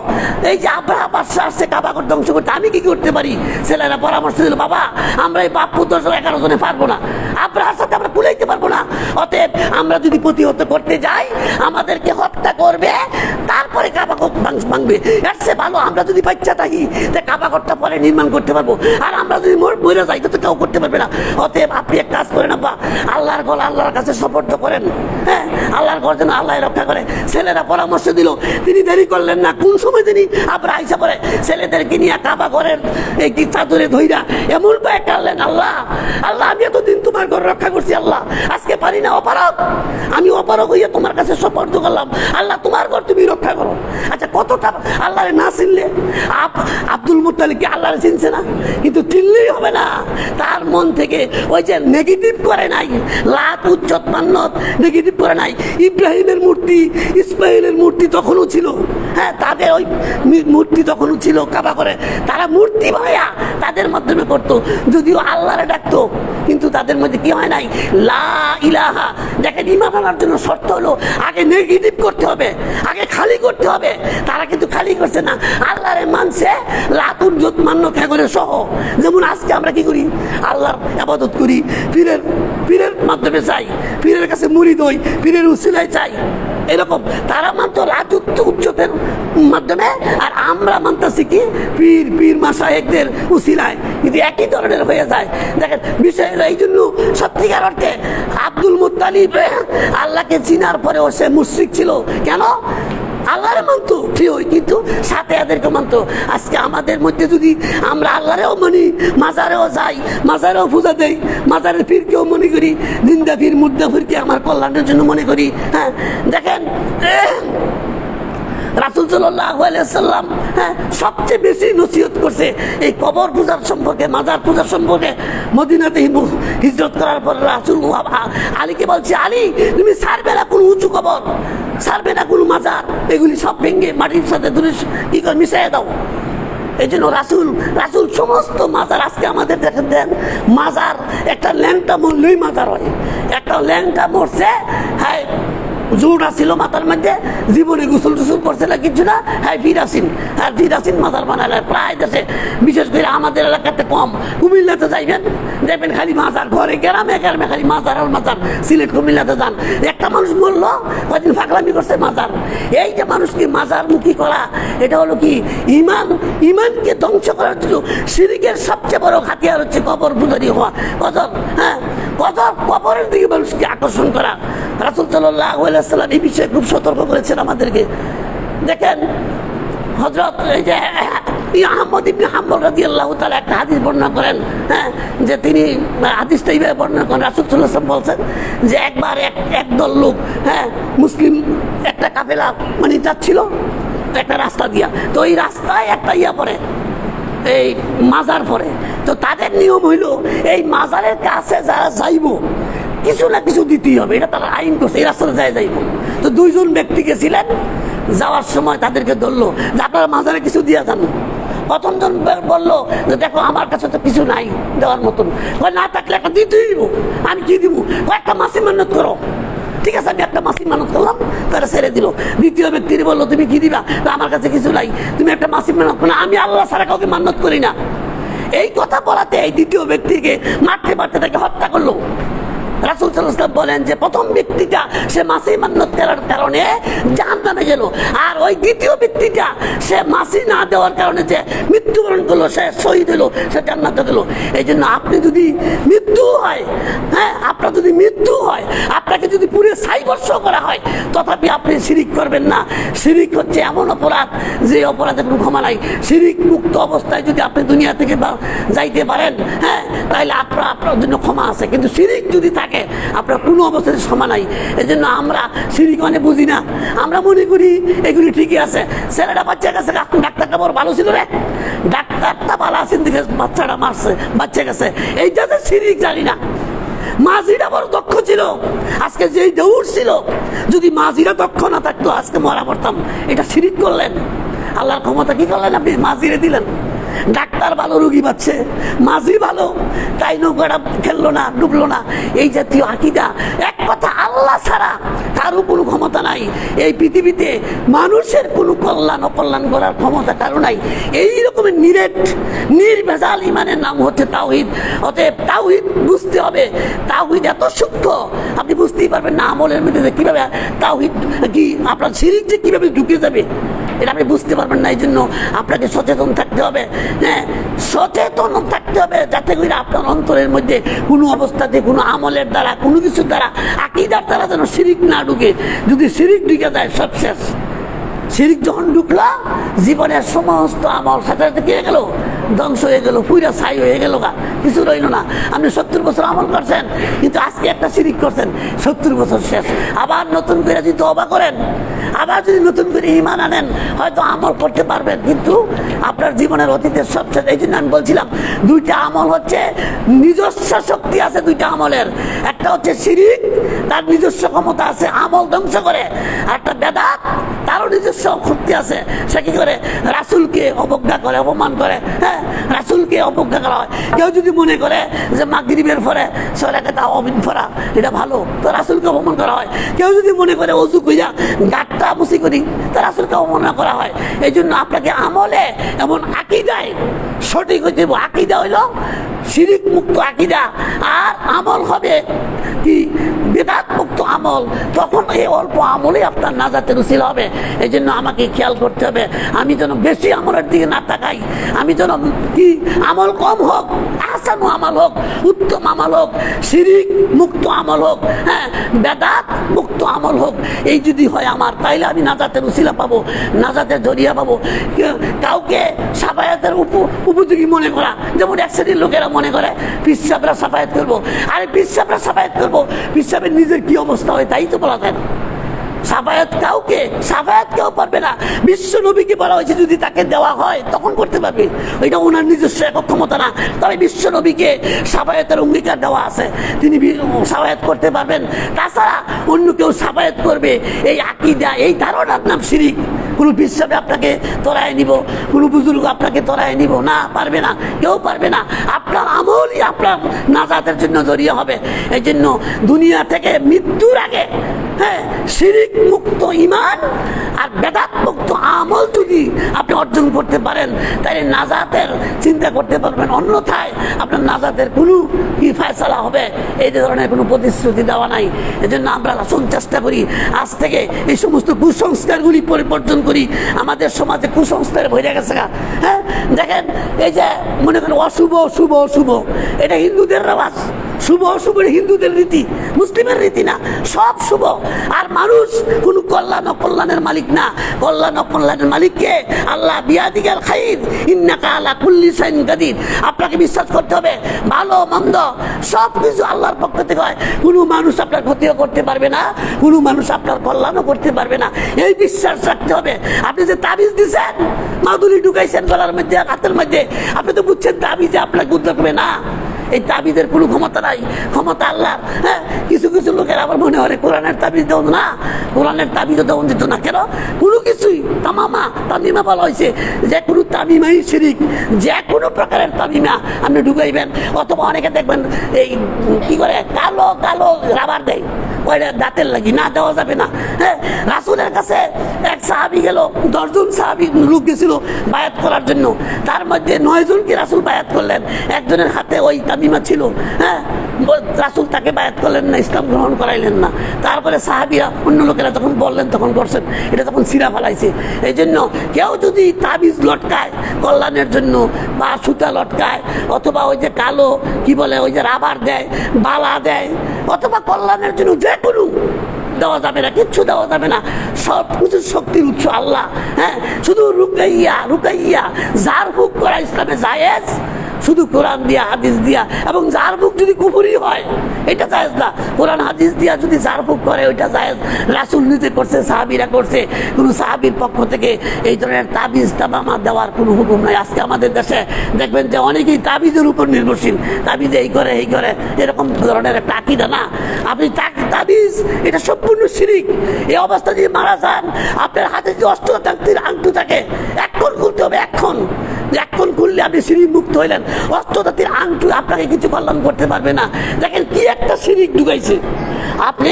S1: এই যে আব্রাহা বাদশাহ আসছে কাবা ঘর ধ্বংস করতে, আমি কি করতে পারি? ছেলেরা পরামর্শ দিল, বাবা আমরা এই বাপ পুত্র 11 জনে পারবো না, আব্রাহার সাথে আমরা কুলাইতে পারবো না। অতএব আমরা যদি প্রতিহত করতে যাই আমাদেরকে হত্যা করবে, তারপরে কাবা ঘর ভাঙবে। এর চেয়ে ভালো আমরা যদি বাচ্চা থাকি কাবা ঘরটা পরে নির্মাণ করতে পারবো, আর আমরা যদি মরে যাই তো কেউ করতে পারবে না। অতএব আপনি এক কাজ করেন, আব্বা আল্লাহর গলা আল্লাহর কাছে সুপর্দ করেন। হ্যাঁ, আল্লাহর ঘর যেন আল্লাহ রক্ষা করে। ছেলেরা পরামর্শ দিল, তিনি দেরি করলেন না। কোন সময় তিনি আবার আইসা পরে ছেলেদেরকে নিয়ে কাবা ঘরের এই কি চাদরে ধইরা এমন পায়ে কাঁদলেন, আল্লাহ আল্লাহ আমি এতদিন তোমার ঘর রক্ষা করছি, আল্লাহ আজকে পারি না, অপারগ, আমি অপারগ হইয়া তোমার কাছে সুপর্দ করলাম, আল্লাহ তোমার ঘর তুমি রক্ষা করো। আচ্ছা, কতটা আল্লাহরে না চিনলে? আব্দুল মুত্তালিবকে আল্লাহরে চিনছে না, কিন্তু চিনলেই হবে না। তার মন থেকে ওই যে নেগেটিভ করে নাই, লাত উজ্জত মান্নত নেগেটিভ করে নাই। ইব্রাহিমের মূর্তি, ইসমাইলের মূর্তি তখনও ছিল। হ্যাঁ, তাদের ওই মূর্তি তখনও ছিল কাবা করে, তারা মূর্তি ভাইয়া তাদের মাধ্যমে করতো, যদিও আল্লাহরে ডাকতো, কিন্তু তাদের মধ্যে কি হয় নাই, লা ইলাহা। দেখেন, ঈমান আনার জন্য শর্ত হলো আগে নেগেটিভ করতে হবে, আগে খালি করতে হবে। তারা কিন্তু খালি করছে না, আল্লাহরে মানছে লাত উজ্জত মান্নত করে সহ। যেমন আজকে আমরা কি করি, আল্লাহর ইবাদত করি, পীরের মাধ্যমে চাই, পীরের কাছে মুরিদ হই, পীরের উসিলায় চাই, এরকম। তারা মানত লাত উজ্জতের মাধ্যমে, আর আমরা মানতেছি কি পীর মাশায়েখদের উসিলায়, কিন্তু একই ধরনের হয়ে যায়। দেখেন, বিষয় হলো এই জন্য সত্যিকার অর্থে আব্দুল মুত্তালিব আল্লাহকে চিনার পরেও সে মুশরিক ছিল। কেন? আল্লাহরে মানতো ঠিকই, কিন্তু সাথে এদেরকে মানতো। আজকে আমাদের মধ্যে যদি আমরা আল্লাহরেও মানি, মাজারেও যাই, মাজারেও পূজা দেই, মাজারের পীরকেও মনে করি, জিন্দা পীর মুর্দা পীরকে আমার কল্যাণের জন্য মনে করি। হ্যাঁ, দেখেন রাসূল সাল্লাল্লাহু আলাইহি ওয়াসাল্লাম সবচেয়ে বেশি নসিহত করছে এই কবর পূজার সম্পর্কে, মাজার পূজার সম্পর্কে। মদিনাতে হিজরত করার পর রাসূল আলীকে বলছে, আলী তুমি ছাড়বে না কোনো উঁচু কবর, ছাড়বে না কোনো মাজার, এগুলি সব ভেঙে মাটির সাথে ধরে কি করে মিশিয়ে দাও। এই জন্য রাসূল সমস্ত মাজার, আজকে আমাদের দেখেন দেন মাজার একটা ল্যাংটা মরলেই মাজার হয়, একটা ল্যাংটা মরছে, হ্যাঁ জোর ছিল মাথার মধ্যে, জীবনে গোসল টুসল করছে না কিছু না, হ্যাঁ ফিরাসিন মাজার বানালে প্রায় দেশে, বিশেষ করে আমাদের এলাকাতে কম। কুমিল্লাতে যাইবেন, দেখবেন খালি মাজার, ঘরে গ্রামে খালি মাজার আর মাজার। সিলেট কুমিল্লাতে যান, একটা মানুষ মরলো, কদিন ফাঁকলামি করছে মাজার। এই যে মানুষকে মাজার মুখী করা, এটা হলো কি ইমানকে ধ্বংস করার জন্য শিরকের সবচেয়ে বড় হাতিয়ার হচ্ছে কবর পূজারি হওয়া। কবরের দিকে মানুষকে আকর্ষণ করা। রাসূল সাল্লাল্লাহু আলাইহি ওয়াসাল্লাম এই বিষয়ে খুব সতর্ক করেছেন আমাদেরকে। দেখেন, হযরত এই যে আহমদ ইবনে হাম্বল রাদিয়াল্লাহু তাআলা একটা হাদিস বর্ণনা করেন। হ্যাঁ, যে তিনি হাদিসটা এইভাবে বর্ণনা করেন, রাসূল সাল্লাল্লাহু আলাইহি ওয়াসাল্লাম বলছেন যে একবার একদল লোক, হ্যাঁ মুসলিম একটা কাফেলা মানে যাচ্ছিল একটা রাস্তা দিয়া, তো এই রাস্তায় একটা পড়ে, এই মাজার পড়ে। তো তাদের নিয়ম হইল এই মাজারের কাছে যারা যাইব কিছু না কিছু দিতেই হবে, এটা তারা আইন করছে, এই রাস্তাতে যাইব। তো 2 জন ব্যক্তি গেছিলেন, যাওয়ার সময় তাদেরকে ধরলো যে আপনারা মাজারে কিছু দিয়ে যান। প্রথম জন বললো যে দেখো আমার কাছে তো কিছু নাই দেওয়ার মতন, না থাকলে একটা দিতেই দিব। আমি কি দিব? একটা মাসি মেহনত করো, ঠিক আছে আমি একটা মাসি মানত করলাম, তারা ছেড়ে দিল। দ্বিতীয় ব্যক্তির বললো তুমি কি দিবা, আমার কাছে কিছু নাই, তুমি একটা মাসি মানত করো, আমি আল্লাহ ছাড়া কাউকে মান্নত করি না। এই কথা বলাতে এই দ্বিতীয় ব্যক্তিকে মারতে মারতে তাকে হত্যা করলো। রাসূল সাল্লাল্লাহু আলাইহি ওয়াসাল্লাম বলেন যে প্রথম ব্যক্তিটা সে মাসি মান্নত করার কারণে জাহান্নামে গেল, আর ওই দ্বিতীয় ব্যক্তিটা সে মাসি না দেওয়ার কারণে যে মৃত্যুবরণ করলো, সে শহীদ হলো, সে জান্নাতে গেল। এই জন্য আপনি যদি মৃত্যু হয়, হ্যাঁ আপনার যদি মৃত্যু হয়, আপনাকে যদি পুরো সাইবর্ষ করা হয়, তথাপি আপনি শিরিক করবেন না। শিরিক হচ্ছে এমন অপরাধ যে অপরাধের কোনো ক্ষমা নাই। শিরিক মুক্ত অবস্থায় যদি আপনি দুনিয়া থেকে যাইতে পারেন, হ্যাঁ তাহলে আপনার জন্য ক্ষমা আছে। কিন্তু শিরিক যদি থাকে আপনার কোনো অবস্থাতে ক্ষমা নাই। এই জন্য আমরা শিরিক মানে বুঝি না, আমরা মনে করি এগুলি ঠিকই আছে। ছেলেটা বাচ্চার কাছে ডাক্তারটা বড় ভালো ছিল রে, ডাক্তারটা ভালো আছেন দিকে বাচ্চাটা মারছে বাচ্চা কাছে, এইটাতে শিরিক জানি না। মাঝিরা বড় দক্ষ ছিল, আজকে যেই দৌড় ছিল, যদি মাঝিরা দক্ষ না থাকতো আজকে মরা পড়তাম। এটা শিরিক করলেন, আল্লাহর ক্ষমতা কি করলেন, আপনি মাঝিরে দিলেন। ডাক্তার ভালো, রুগী পাচ্ছে, মাঝি ভালো, তাই নৌকাটা খেললো না, ডুবলো না। এই জাতীয় আকীদা, এক কথা আল্লাহ ছাড়া কারো কোনো ক্ষমতা নাই। এই পৃথিবীতে মানুষের কোনো কল্যাণ অকল্যাণ করার ক্ষমতা কারো নাই। এই রকমের নির্ভেজাল ইমানের নাম হচ্ছে তাওহীদ। অতএব তাওহীদ বুঝতে হবে। তাওহীদ এত সূক্ষ্ম আপনি বুঝতেই পারবেন না আমলের মধ্যে কিভাবে তাওহীদ কি আপনার শিরিক যে কিভাবে ঢুকে যাবে এটা আপনি বুঝতে পারবেন না। এই জন্য আপনাকে সচেতন থাকতে হবে, হ্যাঁ সচেতন থাকতে হবে, যাতে করে আপনার অন্তরের মধ্যে কোনো অবস্থাতে কোনো আমলের দ্বারা কোনো কিছুর দ্বারা আকীদার দ্বারা যেন শিরিক না ঢুকে। যদি শিরিক ঢুকে যায় সব শেষ। শিরিক যখন ঢুকলা জীবনের সমস্ত আমল সাথে সাথে কি হয়ে গেল, ধ্বংস হয়ে গেল, পুরা ছাই হয়ে গেল, কিছু রইল না। আপনি 70 বছর আমল করছেন, কিন্তু আজকে একটা শিরিক করছেন, 70 বছর শেষ। আবার নতুন করে যদি তওবা করেন, আবার যদি নতুন করে ঈমান আনেন, হয়তো আমল করতে পারবেন, কিন্তু আপনার জীবনের অতীতের সবচেয়ে। এই জন্য আমি বলছিলাম দুইটা আমল হচ্ছে নিজস্ব শক্তি আছে দুইটা আমলের। একটা হচ্ছে শিরিক, তার নিজস্ব ক্ষমতা আছে, আমল ধ্বংস করে। আর একটা বেদাত, তারও নিজস্ব শক্তি আছে। সে কি করে, রাসূলকে অবজ্ঞা করে, অপমান করে। হ্যাঁ রাসূলকে অবজ্ঞা করা হয়। কেউ যদি মনে করে যে মাগরিবের পরে সলাতে তাওয়াবিন পড়া এটা ভালো, তো রাসূলকে অপমান করা হয়। কেউ যদি মনে করে ওযু কইরা গাটটা মুসি করি, তো রাসূলকে অপমান করা হয়। এই জন্য আপনাকে আমলে এমন আকীদায় সঠিক হইতে হবে। আকীদা হইল শিরিক মুক্ত আকীদা, আর আমল হবে কি বেদাত মুক্ত আমল। তখন এই অল্প আমলে আপনার নাজাতের উসিলা হবে। এই জন্য আমাকে খেয়াল করতে হবে আমি যেন বেশি আমলের দিকে না তাকাই। আমি যেন কি আমল কম হোক, আহসানু আমল হোক, উত্তম আমল হোক, শিরিক মুক্ত আমল হোক, হ্যাঁ বেদাত মুক্ত আমল হোক। এই যদি হয় আমার, তাইলে আমি নাজাতের উসিলা পাবো, নাজাতের জরিয়া পাবো। কাউকে সাফায়াতের উপযোগী মনে করা, যেমন এক শ্রেণীর লোকেরা মনে করে পিসাবরা সাফায়াত করবো। আরে পিসাবরা সাফায়াত করবো, পিসাবের নিজের কি অবস্থা হয় তাই তো বলা যায় না। সাফায়াত কেউ পারবে না। বিশ্ব নবীকে বলা হয়েছে যদি তাকে দেওয়া হয় তখন করতে পারবে, ওইটা ওনার নিজস্ব একক ক্ষমতা না। তবে বিশ্ব নবীকে সাফায়াতের অঙ্গীকার দেওয়া আছে, তিনি সাফায়াত করতে পারবেন। তাছাড়া অন্য কেউ সাফায়াত করবে, এই আকীদা, এই ধারণার নাম শিরিক। কোনো বিশ্বাসে আপনাকে তোরায় নিব, কোনো বুজুর্গ আপনাকে তোরায় নিব না, পারবে না, কেউ পারবে না। আপনার আমলই আপনার নাজাতের জন্য জড়িয়ে হবে। এই জন্য দুনিয়া থেকে মৃত্যুর আগে, হ্যাঁ শিরিক মুক্ত ঈমান আর বেদাত মুক্ত আমল যদি আপনি অর্জন করতে পারেন, তাহলে নাজাতের চিন্তা করতে পারবেন। অন্যথায় আপনার নাজাতের কোনো কি ফয়সালা হবে এই ধরনের কোনো প্রতিশ্রুতি দেওয়া নাই। এজন্য আমরা চেষ্টা করি আজ থেকে এই সমস্ত কুসংস্কারগুলি পরিবর্তন করি। আমাদের সমাজে কুসংস্কার ভরে গেছে। হ্যাঁ দেখেন, এই যে মনে করেন অশুভ শুভ অশুভ, এটা হিন্দুদের রেওয়াজ। শুভ অশুভ হিন্দুদের রীতি, মুসলিমের রীতি না। সব শুভ। আর মানুষ কোন কল্যাণ অকল্যাণের মালিক না। কল্যাণ অকল্যাণের মালিককে আল্লাহ, বিয়াদিকাল খাইর ইন্নাকা আলা কুল্লি শাইইন কাদির। আপনাকে বিশ্বাস করতে হবে ভালো মন্দ সব কিছু আল্লাহর পক্ষ থেকে হয়। কোনো মানুষ আপনার ক্ষতিও করতে পারবে না, কোনো মানুষ আপনার কল্যাণও করতে পারবে না, এই বিশ্বাস রাখতে হবে। আপনি যে তাবিজ দিচ্ছেন, মাদুলি ঢুকাইছেন গলার মধ্যে, হাতের মধ্যে, আপনি তো বুঝছেন তাবিজে আপনাকে উদ্ধার করবে না। এই তাবিজের কোনো ক্ষমতা নাই, ক্ষমতা আল্লাহ। হ্যাঁ কিছু কিছু লোকের আবার মনে হয় কোরআনের তাবিজ দেওয়া না, কোরআনের তাবিজও দেওয়া যেত না। কেন? কোনো কিছুই তামিমা বলা হয়েছে যে কোনো তামিমাই শিরিক। যে কোনো প্রকারের তামিমা আপনি ঢুকাইবেন। অথবা অনেকে দেখবেন এই কি করে কালো কালো রাবার দেয়, কয়টা দাঁতের লাগি না দেওয়া যাবে না। হ্যাঁ, রাসূলের কাছে এক সাহাবী গেল, 10 জন সাহাবী লোক গেছিল বায়াত করার জন্য, তার মধ্যে 9 জনকে রাসূল বায়াত করলেন, একজনের হাতে ওই তামিমা ছিল। হ্যাঁ, রাসূল তাকে বায়াত করলেন না, ইসলাম গ্রহণ করাইলেন না। তারপরে সাহাবীরা অন্য লোকেরা যখন বললেন তখন করছেন, এটা তখন ছিঁড়া ফেলাইছে। এই জন্য কেউ যদি তাবিজ লটকায় কল্যাণের জন্য, বা সুতা লটকায়, অথবা ওই যে কালো কি বলে ওই যে রাবার দেয়, বালা দেয়, অথবা কল্যাণের জন্য যে কোনো দেওয়া যাবে না, কিচ্ছু দেওয়া যাবে না। সব কিছু শক্তির উৎস আল্লাহ। হ্যাঁ, শুধু রুকাইয়া জার ফুক করা ইসলামে জায়েজ, শুধু কোরআন দিয়া হাদিস দিয়া, এবং জার ফুক যদি কুফরি হয় এটা জায়েজ না। কোরআন হাদিস দিয়া যদি জার ফুক করে ওইটা জায়েজ। রাসূল নিজে করছে, সাহাবীরা করছে, কোনো সাহাবীর পক্ষ থেকে এই ধরনের তাবিজ তামামা দেওয়ার কোনো হুকুম নাই। আজকে আমাদের দেশে দেখবেন যে অনেকেই তাবিজের উপর নির্ভরশীল, তাবিজ এই করে এরকম ধরনের একটা আকীদা না। আপনি তাবিজ এটা সম্পূর্ণ শিরিক। এই অবস্থা যদি মারা যান, আপনার হাতে যদি অষ্টধাতুর আংটি থাকে, এখন খুলতে হবে, এখন খুললে আপনি শিরিক মুক্ত হইলেন। অষ্টধাতুর আংটি আপনাকে কিছু কল্যাণ করতে পারবে না। দেখেন কি একটা শিরিক ঢুকাইছে। আপনি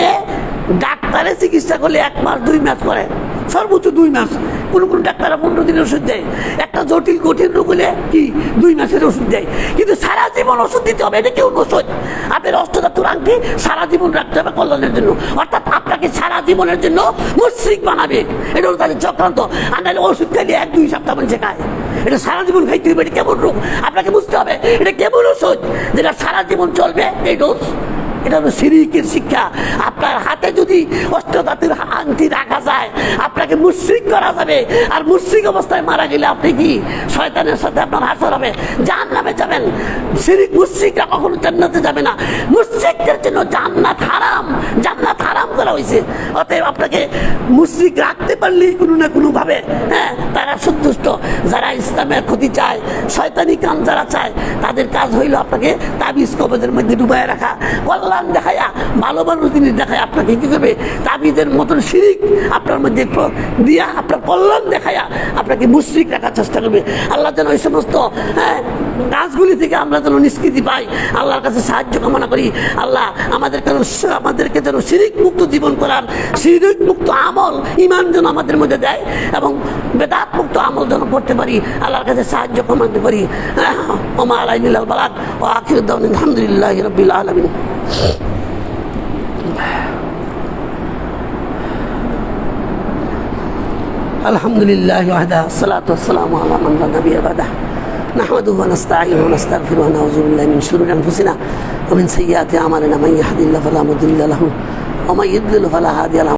S1: ডাক্তারে চিকিৎসা করলে 1 মাস 2 মাস করে, সর্বোচ্চ 2 মাস, কোনো ডাক্তাররা 15 দিনের ওষুধ দেয়। একটা জটিল কঠিন রোগ হলে কি 2 মাসের ওষুধ দেয়, কিন্তু সারা জীবন ওষুধ দিতে হবে, এটা কেউ ওষুধ। আপনার অষ্টধাতুর আংটি সারা জীবন রাখতে হবে কল্যাণের জন্য, অর্থাৎ আপনাকে সারা জীবনের জন্য মুশরিক বানাবে। এটা হলো তাদের চক্রান্ত। আর নাহলে ওষুধ খাইলে 1-2 সপ্তাহ মানুষে খায়, এটা সারা জীবন খাইতে হবে। এটা কেমন রোগ আপনাকে বুঝতে হবে, এটা কেমন ওষুধ যেটা সারা জীবন চলবে, এই ডোজ। এটা হলো শিরিকের শিক্ষা। আপনার হাতে যদি অষ্টধাতুর আংটি রাখা যায়, আপনাকে মুশরিক করা যাবে। আর মুশরিক অবস্থায় মারা গেলে আপনি কি শয়তানের সাথে আপনার হাসর হবে, জাহান্নামে যাবেন। শিরিক মুশরিকরা কখনো জান্নাতে যাবে না। মুশরিকদের জন্য জান্নাত হারাম করা হয়েছে। অতএব আপনাকে মুশরিক রাখতে পারলেই কোনো না কোনো ভাবে, হ্যাঁ, তারা সন্তুষ্ট। যারা ইসলামের ক্ষতি চায়, শয়তানি কাম যারা চায়, তাদের কাজ হইল আপনাকে তাবিজ কবজের মধ্যে ডুবায় রাখা, কল্যাণ দেখায়া, ভালো ভালো জিনিস দেখায় আপনাকে কি করবে, তাবিজের মতন শিরিক আপনার মধ্যে দিয়া আপনার কল্যাণ দেখায়া আপনাকে মুশরিক রাখার চেষ্টা করবে। আল্লাহ যেন এই সমস্ত কাজগুলি থেকে আমরা যেন নিষ্কৃতি পাই, আল্লাহর কাছে সাহায্য কামনা করি। আল্লাহ আমাদেরকে যেন শিরিক মুক্ত জীবন করার, শিরিক মুক্ত আমল ঈমান যেন আমাদের মধ্যে দেয়, এবং বেদাত মুক্ত আমল যেন করতে পারি। আল্লাহর কাছে সাহায্য কামনা করি। ওমা আলাইনা ইল্লাল বালাগ ওয়া আখিরু দাওয়ানা আলহামদুলিল্লাহি রাব্বিল আলামিন। আলহামদুলিল্লাহ ওয়াহদা, আসসালাতু ওয়াসসালামু আলা মান লা নাবিয়্যা বা'দাহু, নাহমাদুহু ওয়া নাস্তাঈনুহু ওয়া নাস্তাগফিরুহু ওয়া নাউযু বিল্লাহি মিন শুরুরি আনফুসিনা ওয়া মিন সাইয়্যাতি আ'মালিনা মান ইয়াহদিল্লাহু ফালা মুদিল্লা লাহু ওয়া মান ইউদ্লিল ফালা হাদিয়া লাহু।